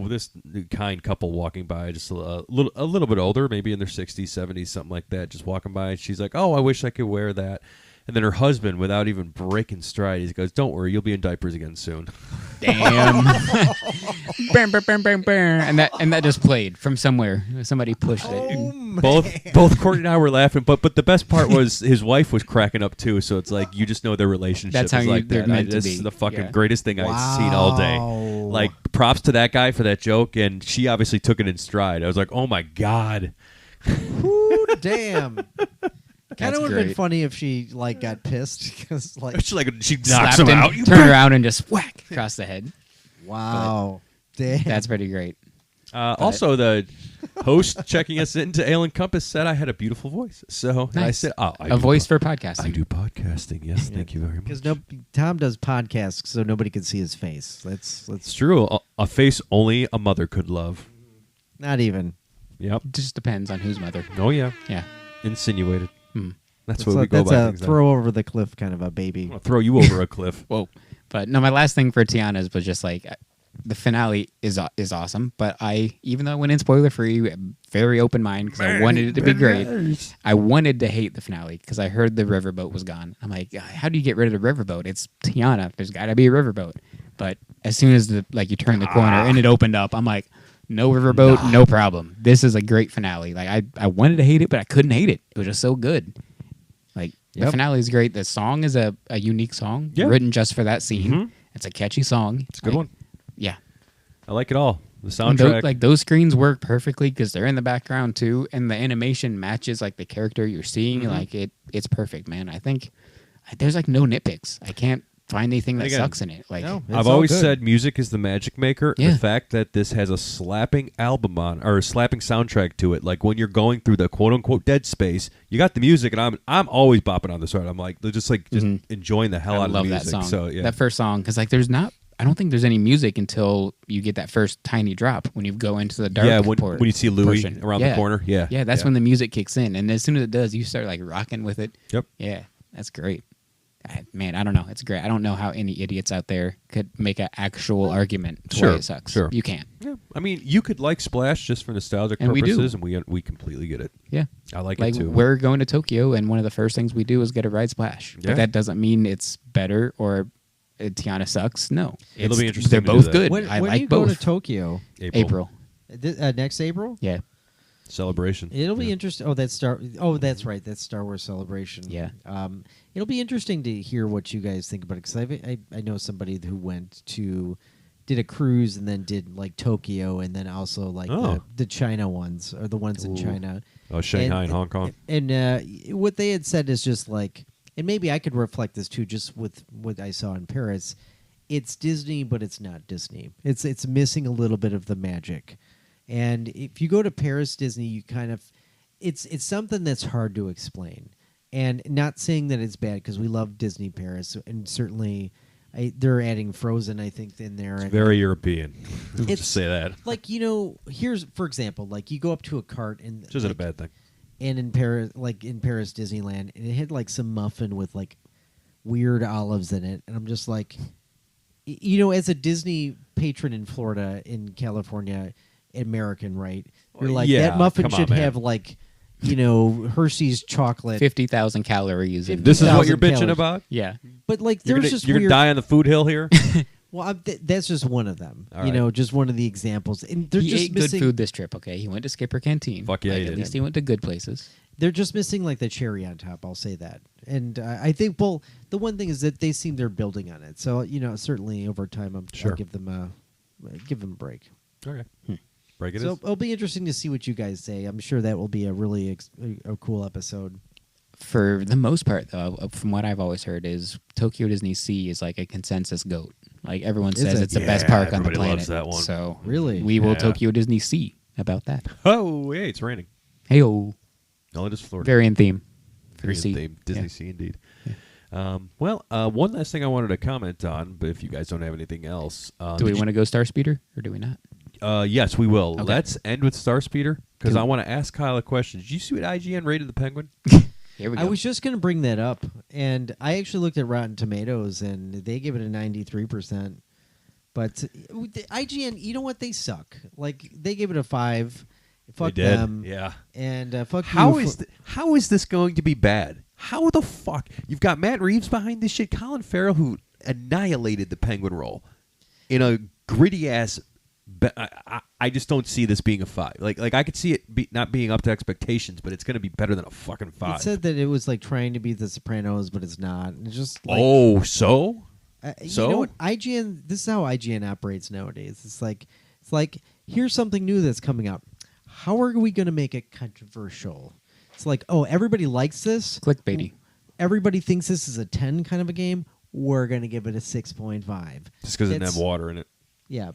kind couple walking by, just a little bit older, maybe in their 60s, 70s, something like that, just walking by. And she's like, "Oh, I wish I could wear that." And then her husband, without even breaking stride, he goes, "Don't worry, you'll be in diapers again soon." Damn. Bam, bam, bam, bam, bam. And that just played from somewhere. Somebody pushed it. Both Courtney and I were laughing, but the best part was his wife was cracking up too. So it's like you just know their relationship That's how is like they're that. meant to This be. is the fucking Yeah. greatest thing I've seen all day. Like props to that guy for that joke, and she obviously took it in stride. I was like, oh my god. Ooh, damn. Kind That's of would have been great. funny if she like got pissed because like she knocks Slapped him him, out. turn around and just whack across the head. wow, damn. That's pretty great. Also, the host checking us into Alan Compass said I had a beautiful voice. So I Nice. said, I A do voice po- for podcasting. I do podcasting. Yes, thank you very much. Because Tom does podcasts, so nobody can see his face. It's Let's true. A face only a mother could love. not even. Yep. It just depends on whose mother. Oh, yeah. Yeah. Insinuated. Hmm. That's what we go That's by. a things now. throw over the cliff kind of a baby. I'll throw you over a cliff. Whoa. But no, my last thing for Tiana's was just like the finale is awesome. But even though I went in spoiler free, very open mind because I wanted it to be great. I wanted to hate the finale because I heard the riverboat was gone. I'm like, how do you get rid of the riverboat? It's Tiana. There's got to be a riverboat. But as soon as you turn the corner and it opened up, I'm like, no riverboat, no problem. This is a great finale. Like I wanted to hate it, but I couldn't hate it. It was just so good. Like the finale is great. The song is a unique song written just for that scene. Mhm. It's a catchy song. It's a good one. Yeah. I like it all. The And soundtrack. those screens work perfectly because they're in the background too, and the animation matches like the character you're seeing. Like it's perfect, man. I think there's like no nitpicks. I can't find anything that Again, sucks in it. Like No, it's I've all always good. said music is the magic maker. Yeah. The fact that this has a slapping album on or a slapping soundtrack to it, like when you're going through the quote unquote dead space, you got the music, and I'm always bopping on this side. I'm like just enjoying the hell I out love of the that music. song. So yeah, That first song because like I don't think there's any music until you get that first tiny drop when you go into the dark. yeah. When you see Louis portion. around the corner, yeah, Yeah, that's when the music kicks in, and as soon as it does, you start like rocking with it. Yep. Yeah, that's great. Man, I don't know. It's great. I don't know how any idiots out there could make an actual argument to why it sucks. Sure. You can't. Yeah. I mean, you could like Splash just for nostalgic And we do. purposes, and we completely get it. Yeah. I like Like it too. we're going to Tokyo, and one of the first things we do is get a ride splash. Yeah. But that doesn't mean it's better or Tiana sucks. No, It'll be interesting They're to do both that. good. When I are like you both. going to Tokyo? April. Next April? Yeah. Celebration. It'll be interesting. Oh, that's that's right. That's Star Wars Celebration. Yeah. It'll be interesting to hear what you guys think about it because I know somebody who did a cruise and then did like Tokyo and then also like the China ones or the ones in China. Oh, Shanghai and Hong Kong. And what they had said is just like, and maybe I could reflect this too, just with what I saw in Paris. It's Disney, but it's not Disney. It's missing a little bit of the magic. And if you go to Paris Disney, you kind of it's something that's hard to explain. And not saying that it's bad because we love Disney Paris, and certainly they're adding Frozen, I think, in there. It's and very European. It's- Just say that. like here's for example, like you go up to a cart and Which isn't a bad thing. and in Paris Disneyland, and it had like some muffin with like weird olives in it, and I'm just like, as a Disney patron in Florida, in California, American, right? You're like Yeah, that muffin come on, should man. have like, Hershey's chocolate. 50,000 calories. And This is what you're 1,000 bitching calories. about? yeah. But like, You're there's gonna, just you're weird. gonna die on the food hill here? Well, that's just one of them. All right. Just one of the examples, and they're He just ate missing. good food this trip, okay? He went to Skipper Canteen. Fuck yeah, he At did. least he went to good places. They're just missing like the cherry on top. I'll say that. And I think, well, the one thing is that they seem they're building on it. So certainly over time, I'll give them a break. Okay. Break it So is. it'll be interesting to see what you guys say. I'm sure that will be a really a cool episode. For the most part, though, from what I've always heard, is Tokyo Disney Sea is like a consensus GOAT. Like everyone Is says it? it's the Yeah, best park on the everybody planet. loves that one. So Really? we will Yeah. Tokyo Disney Sea about that. Oh, hey, it's raining. Hey-oh. No, it is Florida. Very in theme. For Very the sea. theme. Disney Yeah. Sea, indeed. One last thing I wanted to comment on, but if you guys don't have anything else. Do we want to go Starspeeder or do we not? Yes, we will. Okay. Let's end with Starspeeder because Cool. I want to ask Kyle a question. Did you see what IGN rated the Penguin? Here we go. I was just going to bring that up, and I actually looked at Rotten Tomatoes, and they give it a 93%. But the IGN, you know what? They suck. Like they gave it a 5. Fuck They did. them. Yeah. And fuck How you. how is this going to be bad? How the fuck? You've got Matt Reeves behind this shit. Colin Farrell, who annihilated the Penguin role in a gritty ass. I just don't see this being a 5. Like I could see it not being up to expectations, but it's going to be better than a fucking 5. It said that it was like trying to be The Sopranos, but it's not. And it's just like, so you know what? This is how IGN operates nowadays. It's like here's something new that's coming out. how are we going to make it controversial? It's like, oh, everybody likes this. Clickbaity. Everybody thinks this is a 10 kind of a game. We're going to give it a 6.5. Just because it didn't have water in it. Yeah.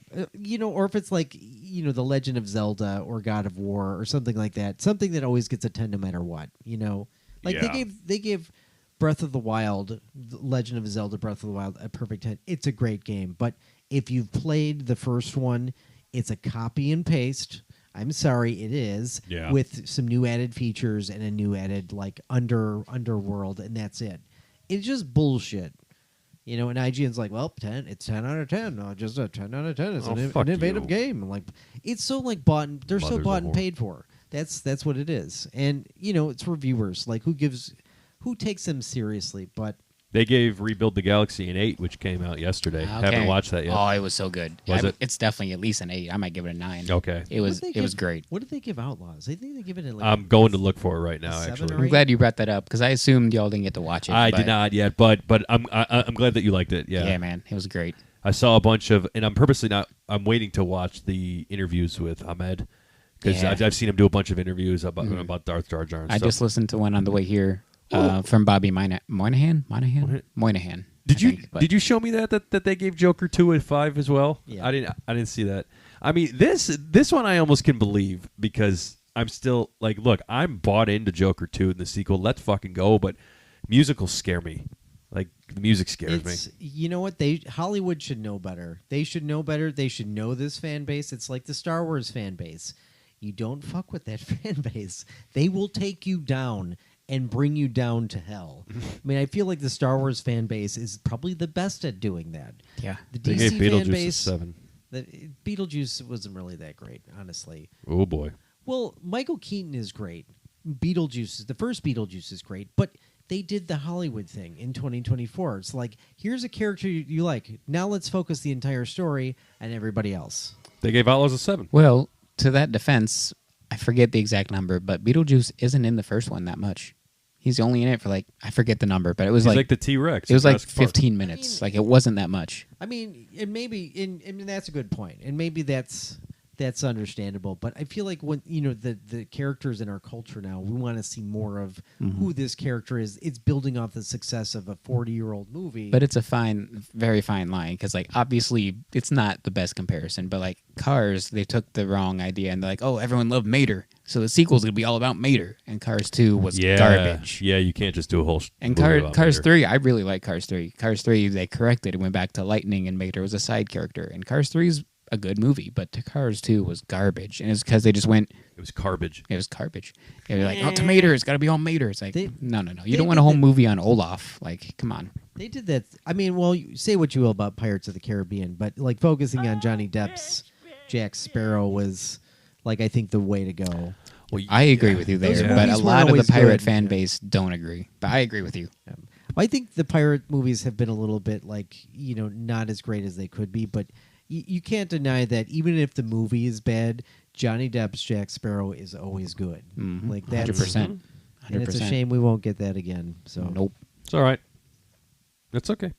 Or if it's like, The Legend of Zelda or God of War or something like that. Something that always gets a 10 no matter what, Like they gave Breath of the Wild, the Legend of Zelda Breath of the Wild, a perfect 10. It's a great game. But if you've played the first one, it's a copy and paste. I'm sorry, it is. Yeah. With some new added features and a new added underworld, and that's it. It's just bullshit. And IGN's like, well, 10. It's 10 out of 10. No, just a 10 out of 10. It's an innovative game. I'm like, it's so like bought. They're so bought and paid for. That's what it is. And it's reviewers. Like, who takes them seriously? But they gave Rebuild the Galaxy an 8, which came out yesterday. Okay. Haven't watched that yet. Oh, it was so good. Was it? It's definitely at least an 8. I might give it a 9. Okay. It was great. What did they give Outlaws? I think they give it. I'm going to look for it right now. 7 Actually, or I'm glad you brought that up because I assumed y'all didn't get to watch it. I did not yet, but I'm glad that you liked it. Yeah. Yeah, man, it was great. I saw a bunch of, and I'm purposely not. I'm waiting to watch the interviews with Ahmed because I've seen him do a bunch of interviews about Darth Jar Jar. And I stuff. just listened to one on the way here from Bobby Moynihan. Did you show me that they gave Joker 2 a 5 as well? Yeah. I didn't see that. I mean, this one I almost can believe because I'm still like, look, I'm bought into Joker 2 and the sequel. Let's fucking go. But musicals scare me. Like, the music scares me. You know what? Hollywood should know better. They should know better. They should know this fan base. It's like the Star Wars fan base. You don't fuck with that fan base. They will take you down and bring you down to hell. I mean, I feel like the Star Wars fan base is probably the best at doing that. Yeah. The They DC gave fan Beetlejuice base, a 7. Beetlejuice wasn't really that great, honestly. Oh boy. Well, Michael Keaton is great. The first Beetlejuice is great, but they did the Hollywood thing in 2024. It's like, here's a character you like. Now let's focus the entire story on everybody else. They gave Outlaws a 7. Well, to that defense, I forget the exact number, but Beetlejuice isn't in the first one that much. He's only in it for I forget the number, but it was He's like the T-Rex. It was like Jurassic Park. 15 minutes. It wasn't that much. I mean, and maybe, and that's a good point, and maybe that's understandable. But I feel like when the characters in our culture now, we want to see more of who this character is. It's building off the success of a 40-year-old movie. But it's a very fine line because obviously it's not the best comparison. But Cars, they took the wrong idea and they're like, oh, everyone loved Mater, so the sequel's gonna be all about Mater. And Cars 2 was garbage. Yeah, you can't just do a whole. And movie about Cars Mater. 3, I really like Cars 3. Cars 3, they corrected and went back to Lightning, and Mater was a side character. And Cars 3's a good movie, but Cars 2 was garbage, and it's because they just went. It was garbage. It was garbage. They're like, oh, to Mater, it's got to be all Mater. It's like, no. You don't want did a whole movie on Olaf. Come on. They did that. I mean, well, you say what you will about Pirates of the Caribbean, but focusing on Johnny Depp's Jack Sparrow was I think the way to go. Well, I agree with you there, Those but a movies lot of weren't the pirate always good. fan base don't agree. But I agree with you. I think the pirate movies have been a little bit not as great as they could be, but you can't deny that even if the movie is bad, Johnny Depp's Jack Sparrow is always good. Mm-hmm. That's 100%. And it's a shame we won't get that again. So Nope. It's all right. It's okay.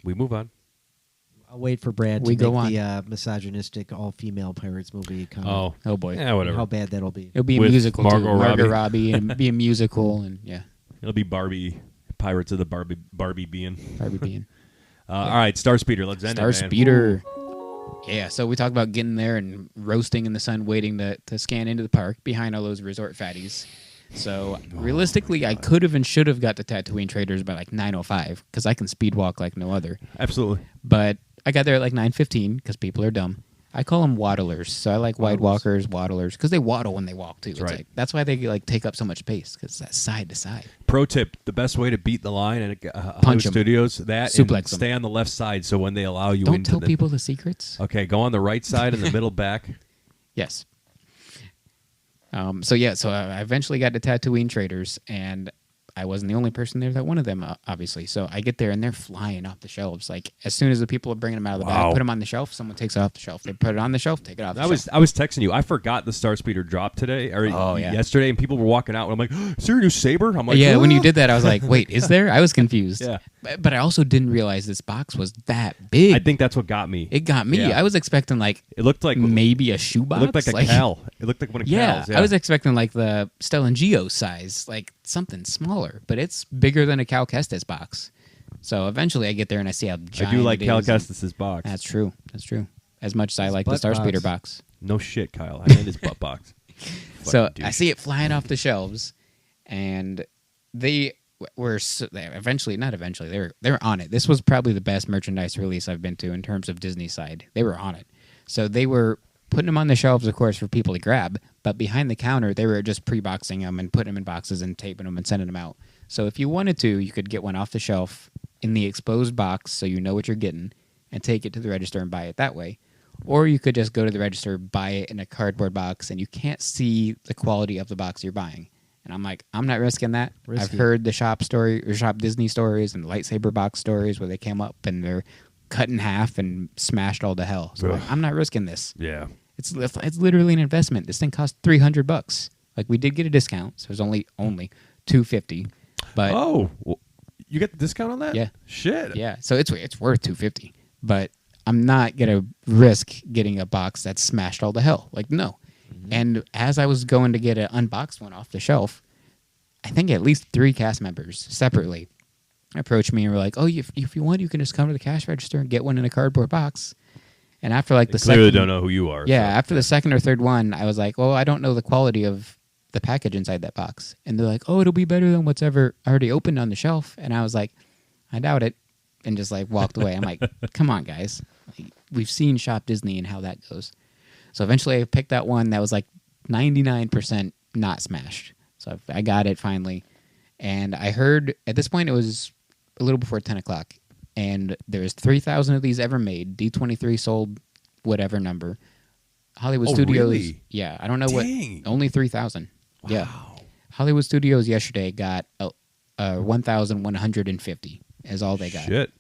We move on. I'll wait for Brad We to go make the misogynistic all-female pirates movie come. Oh boy. Yeah, whatever. How bad that'll be. It'll be a With musical Margot too. Margot Robbie. Robbie, and be a musical, and yeah, It'll be Barbie, Pirates of the Barbie being. Barbie being All right, Starspeeder. Let's end it, man. Starspeeder. Yeah, so we talked about getting there and roasting in the sun, waiting to scan into the park behind all those resort fatties. So realistically, I could have and should have got to Tatooine Traders by 9:05 because I can speed walk like no other. Absolutely. But I got there at 9:15 because people are dumb. I call them waddlers, so I like white walkers, waddlers, because they waddle when they walk too. It's right. that's why they take up so much space because that's side to side. Pro tip: the best way to beat the line at Punch 'em. Studios that Suplex and 'em. stay on the left side. So when they allow you Don't into tell people the secrets. Okay, go on the right side in the middle back. Yes. So I eventually got to Tatooine Traders, and I wasn't the only person there that wanted them, obviously. So I get there, and they're flying off the shelves. As soon as the people are bringing them out of the bag, put them on the shelf, someone takes it off the shelf. They put it on the shelf, take it off the shelf. I was texting you. I forgot the Starspeeder dropped today or yesterday, and people were walking out. And I'm like, "Is there a new Saber?" I'm like, yeah. When you did that, I was like, "Wait, is there?" I was confused. Yeah. But I also didn't realize this box was that big. I think that's what got me. It got me. Yeah. I was expecting like It looked like maybe a shoebox. It looked like a Cal. It looked like one of Cal's. Yeah, I was expecting like the Stellan Geo size, like something smaller, but it's bigger than a Cal Kestis box. So eventually I get there and I see how giant I do like it Cal is. Kestis' box. That's true. That's true. As much as I like the butt Starspeeder box. box. No shit, Kyle. I meant his butt box. So Fucking I douche. see it flying off the shelves, and they were they were on it. This was probably the best merchandise release I've been to in terms of Disney side. They were on it. So they were putting them on the shelves, of course, for people to grab, but behind the counter, they were just pre-boxing them and putting them in boxes and taping them and sending them out. So if you wanted to, you could get one off the shelf in the exposed box so you know what you're getting and take it to the register and buy it that way. Or you could just go to the register, buy it in a cardboard box, and you can't see the quality of the box you're buying. And I'm like, I'm not risking that. Risky. I've heard the Shop Disney stories and the lightsaber box stories where they came up and they're cut in half and smashed all to hell. So like, I'm not risking this. Yeah. It's literally an investment. This thing cost $300. Like we did get a discount, so it was only $250. But Oh, well, you get the discount on that? Yeah. Shit. yeah, so it's worth $250. But I'm not gonna risk getting a box that's smashed all to hell. Like no. And as I was going to get an unboxed one off the shelf, I think at least 3 cast members separately approached me and were like, "Oh, if you want, you can just come to the cash register and get one in a cardboard box." And after like They the clearly second, don't know who you are. yeah, so- after the second or third one, I was like, "Well, I don't know the quality of the package inside that box." And they're like, "Oh, it'll be better than what's ever already opened on the shelf." And I was like, "I doubt it," and just like walked away. I'm like, "Come on, guys, like, we've seen Shop Disney and how that goes." So eventually, I picked that one that was like 99% not smashed. So I got it finally, and I heard at this point it was a little before 10 o'clock, and there's 3,000 of these ever made. D23 sold whatever number. Hollywood Oh, Studios, really? yeah, I don't know Dang. what, only 3,000. Yeah, Wow. Hollywood Studios yesterday got 1,150 is all they got, Shit.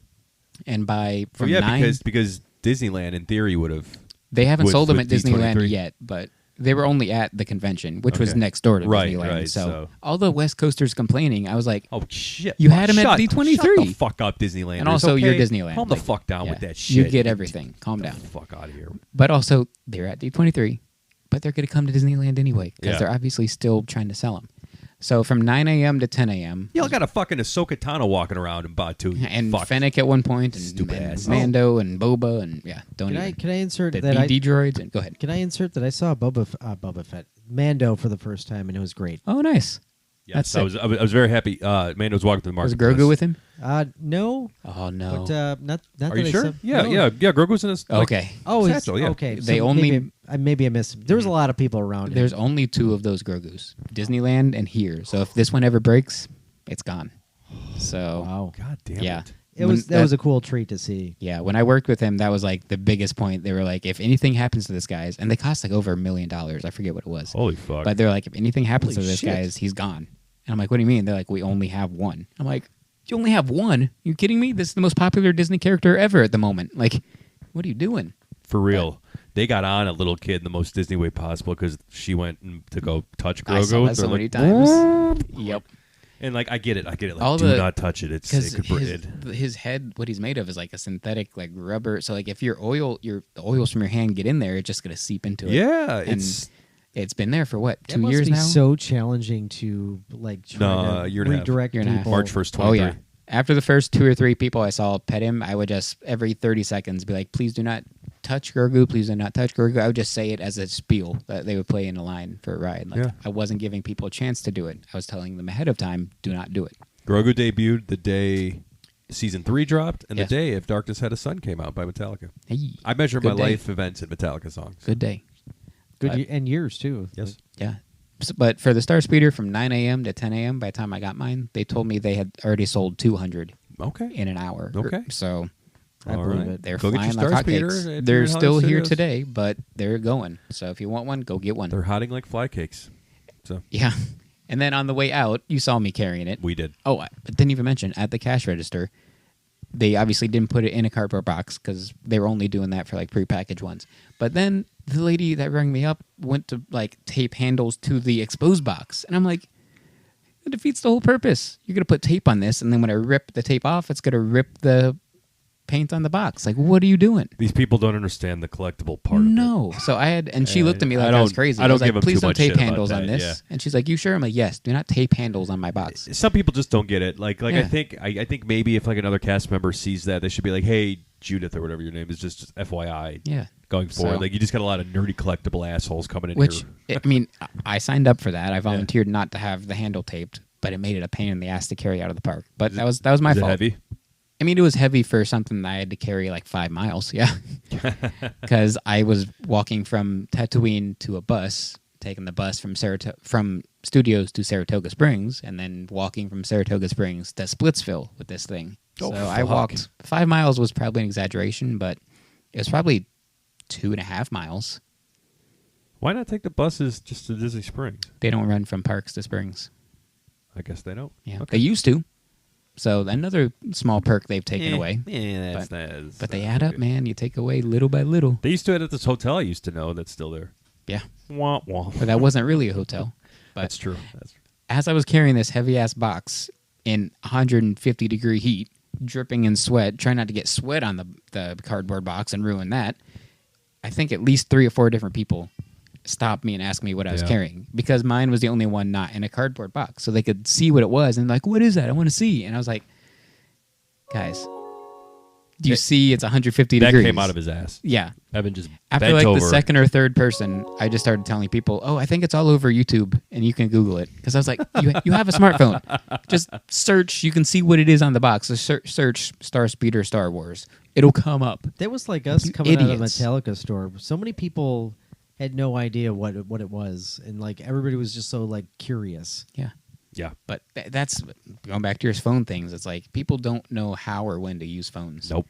and by Oh, from yeah, 9, because Disneyland, in theory, would have. they haven't with- sold them with at Disneyland D23. yet, but they were only at the convention, which was Okay. next door to Right, Disneyland. right, So so- all the West Coasters complaining, I was like, Oh, shit. You had 'em at Shut- D23. Shut the fuck up, Disneyland. and also okay? you're Disneyland. Calm the Like, fuck down yeah, with that shit. You get everything. Calm Get down. the fuck out of here. But also, they're at D23, but they're going to come to Disneyland anyway because Yeah. they're obviously still trying to sell them. So from 9 a.m. to 10 a.m. Y'all got a fucking Ahsoka Tano walking around in Batu. and Fuck. Fennec at one point, and, Stupid and ass. Mando and Boba, and yeah, don't Can I even. can I insert The that I BD droids, and go ahead. can I insert that I saw Boba Fett Mando for the first time and it was great. Oh, nice. Yes, That's I was very happy. Man was walking to the Was market. Grogu with him? No, Oh no. but not Are that you I sure? saw- Yeah, no. yeah. Grogu's in his. Okay. Oh, it's Satchel, yeah. okay. They so only- maybe I missed him. There was a lot of people around. him. There's only 2 of those Grogus, Disneyland and here. So if this one ever breaks, it's gone. So Wow. God damn yeah, it. It was that was a cool treat to see. yeah. When I worked with him, that was like the biggest point. They were like, if anything happens to this guy's, and they cost like over $1 million. I forget what it was, Holy fuck. but they're like, if anything happens Holy to this shit. guy's, he's gone. And I'm like, what do you mean? They're like, we only have one. I'm like, you only have one? You kidding me? This is the most popular Disney character ever at the moment. Like, what are you doing? For real. They got on a little kid in the most Disney way possible because she went to go touch Grogu. I saw that so They're many like, times. Yep. And like, I get it. Like, All do the- not touch it. It's Because it could his head, what he's made of, is like a synthetic like rubber. So like if the oils from your hand get in there, it's just gonna seep into it. Yeah, and it's been there for what, That 2 must years be now? so challenging to like try No, to year and a half. redirect Year and a half. people. March 1st, Oh 23. yeah. After the first 2 or 3 people I saw pet him, I would just every 30 seconds be like, "Please do not touch Grogu. Please do not touch Grogu." I would just say it as a spiel that they would play in a line for a ride. Like Yeah. I wasn't giving people a chance to do it. I was telling them ahead of time, "Do not do it." Grogu debuted the day season 3 dropped and Yes. the day If Darkness Had a Sun came out by Metallica. Hey, I measure Good my day. life events in Metallica songs. good day. Good But- and years too. Yes. Yeah. But for the Starspeeder from 9 a.m. to 10 a.m., by the time I got mine, they told me they had already sold 200 Okay. in an hour. Okay. So I All believe right. it. they're Go get flying your like Starspeeder if hotcakes. you're They're in still Hollywood here Studios. today, but they're going. So if you want one, go get one. They're hotting like fly cakes. So Yeah. And then on the way out, you saw me carrying it. we did. Oh, I didn't even mention, at the cash register, they obviously didn't put it in a cardboard box because they were only doing that for like prepackaged ones. But then the lady that rang me up went to like tape handles to the exposed box. And I'm like, It defeats the whole purpose. You're going to put tape on this, and then when I rip the tape off, it's going to rip the paint on the box. Like, what are you doing? These people don't understand the collectible part of it. No. So I had, and she looked at me like I was crazy. I don't was give like, them please too don't much tape shit about handles on that, this. yeah. And she's like, you sure? I'm like, yes. Do not tape handles on my box. Some people just don't get it. Like Yeah. I think maybe if like another cast member sees that, they should be like, hey, Judith or whatever your name is, just FYI. Yeah. Going forward, So- like you just got a lot of nerdy collectible assholes coming in Which, here. I mean, I signed up for that. I volunteered not to have the handle taped, but it made it a pain in the ass to carry out of the park. But that was my Is it fault. heavy? I mean, it was heavy for something that I had to carry like 5 miles. Yeah, because I was walking from Tatooine to a bus, taking the bus from from Studios to Saratoga Springs, and then walking from Saratoga Springs to Splitsville with this thing. Oh, so I fuck. walked 5 miles was probably an exaggeration, but it was probably 2.5 miles. Why not take the buses just to Disney Springs? They don't run from parks to Springs. I guess they don't. Yeah, Okay. they used to. So another small perk they've taken away. Yeah, But they add up, man. You take away little by little. They used to it at this hotel I used to know that's still there. Yeah, Wah, wah. but that wasn't really a hotel. But That's true. as I was carrying this heavy ass box in 150-degree heat, dripping in sweat, trying not to get sweat on the cardboard box and ruin that, I think at least 3 or 4 different people stopped me and asked me what I was Yeah. carrying, because mine was the only one not in a cardboard box, so they could see what it was and like, what is that? I want to see. And I was like, guys, do you see it's 150 That degrees? came out of his ass. Yeah. Evan just After bent like over. the second or third person, I just started telling people, "Oh, I think it's all over YouTube, and you can Google it." Because I was like, "You have a smartphone, just search. You can see what it is on the box. So search Starspeeder Star Wars. It'll come up." That was like us You coming out of a idiots. Metallica store. So many people had no idea what it was, and like everybody was just so like curious. Yeah, Yeah. but that's going back to your phone things. It's like people don't know how or when to use phones. Nope.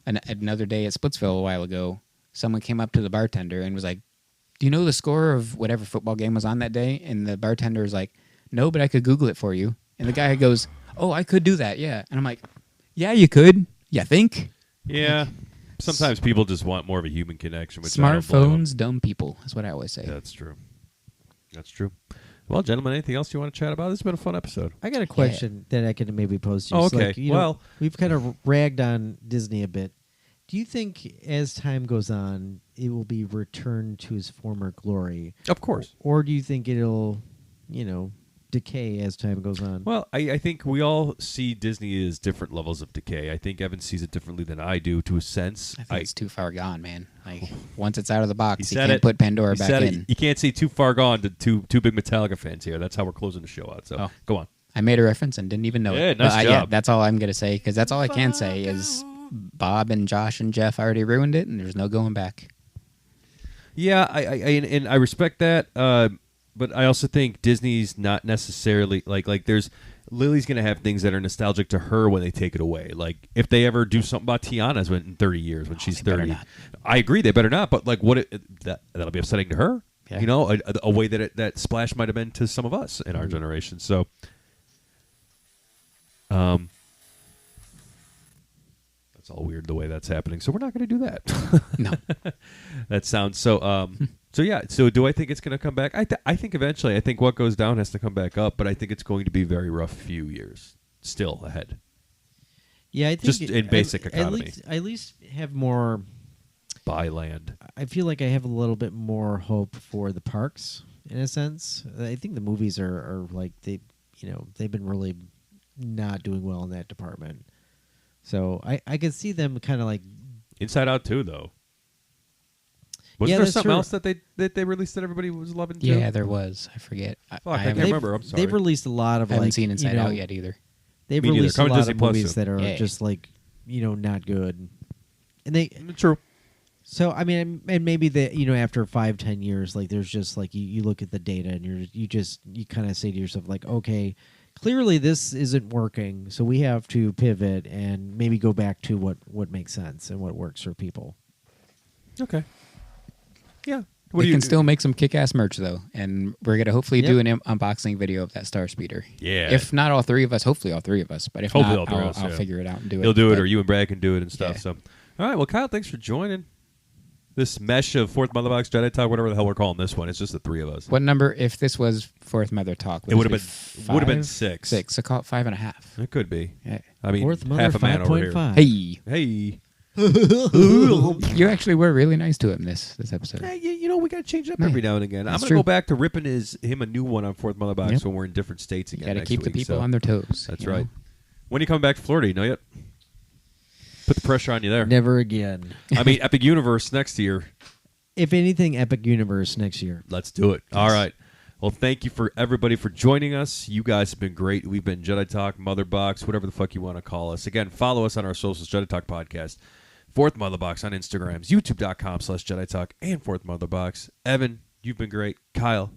Another day at Splitsville a while ago, someone came up to the bartender and was like, "Do you know the score of whatever football game was on that day?" And the bartender was like, "No, but I could Google it for you." And the guy goes, "Oh, I could do that, yeah." And I'm like, "Yeah, you could. You think?" Yeah. Sometimes people just want more of a human connection. Which I don't blame 'em. Smartphones, dumb people. That's what I always say. That's true. That's true. Well, gentlemen, anything else you want to chat about? This has been a fun episode. I got a question that I could maybe pose to you. Oh, So, okay. like, you know, Well- we've kind of ragged on Disney a bit. Do you think as time goes on, it will be returned to its former glory? Of course. Or do you think it'll, decay as time goes on? Well, I think we all see Disney as different levels of decay. I think Evan sees it differently than I do, to a sense. I think it's too far gone, man. Like once it's out of the box, you said can't it. put Pandora He back said in. it. You can't see too far gone to two big Metallica fans here. That's how we're closing the show out. So Oh. go on. I made a reference and didn't even know Yeah, it. nice But, yeah, job. that's all I'm gonna say, because that's all I can say is Bob and Josh and Jeff already ruined it, and there's no going back. Yeah, I respect that, but I also think Disney's not necessarily like there's Lily's gonna have things that are nostalgic to her when they take it away. Like if they ever do something about Tiana's in 30 years when she's they better 30, not. I agree they better not. But like that'll be upsetting to her. Yeah. You know, a way that Splash might have been to some of us in our generation. So, that's all weird the way that's happening. So we're not going to do that. No. That sounds so. So yeah. So do I think it's going to come back? I think eventually. I think what goes down has to come back up. But I think it's going to be a very rough few years still ahead. Yeah, I think Just in basic economy. At least have more. Buy land. I feel like I have a little bit more hope for the parks in a sense. I think the movies are like they've been really not doing well in that department. So I could see them kind of like Inside Out too, though. Wasn't Yeah, there that's something true. else that they released that everybody was loving too? Yeah, there was. I forget. Fuck, I I can't haven't, remember. I'm sorry. they've released a lot of I haven't like seen Inside Out yet either. They've Me neither. released a Coming to lot Disney of Plus movies soon. that are Yeah. just like not good, and they. True. So I mean, and maybe after 5-10 years, like there's just like you look at the data and you kind of say to yourself like, okay, clearly this isn't working, so we have to pivot and maybe go back to what makes sense and what works for people. Okay. Yeah. We can still make some kick-ass merch though, and we're gonna hopefully do Yep. an unboxing video of that Starspeeder. Yeah. If not all three of us, hopefully all three of us. But if Hopefully not, all three of us, I'll yeah. figure it out and do it. He'll do it, But or you and Brad can do it and stuff. Yeah. So, all right. Well, Kyle, thanks for joining. This mesh of Fourth Mother Box Jedi Talk, whatever the hell we're calling this one. It's just the three of us. What number, if this was Fourth Mother Talk? It would have been 5? 6. 6. So call it 5.5. It could be. Yeah. I mean, Fourth Mother half a man over here. 5.5. Hey. Hey. You actually were really nice to him this episode. Hey, you know, we got to change it up Yeah, every now and again. I'm that's going to true. go back to ripping him a new one on Fourth Mother Box Yep. when we're in different states again. Got to next keep the week, people so on their toes. That's you right. know? When are you coming back to Florida? You know yet? Put the pressure on you there. Never again. I mean, Epic Universe next year. If anything, Epic Universe next year. Let's do it. All right. Well, thank you for everybody for joining us. You guys have been great. We've been Jedi Talk, Mother Box, whatever the fuck you want to call us. Again, follow us on our socials, Jedi Talk Podcast. Fourth Mother Box on Instagrams, youtube.com/Jedi Talk, and Fourth Mother Box. Evan, you've been great. Kyle,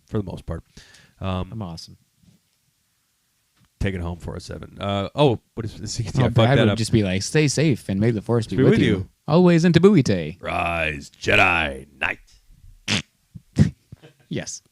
for the most part. I'm awesome. Take it home for us, Evan. What is this? Yeah, fuck Brad that would up. just be like, stay safe and may the Force be Be with with you. you. Always into Buite. Rise, Jedi Knight. Yes.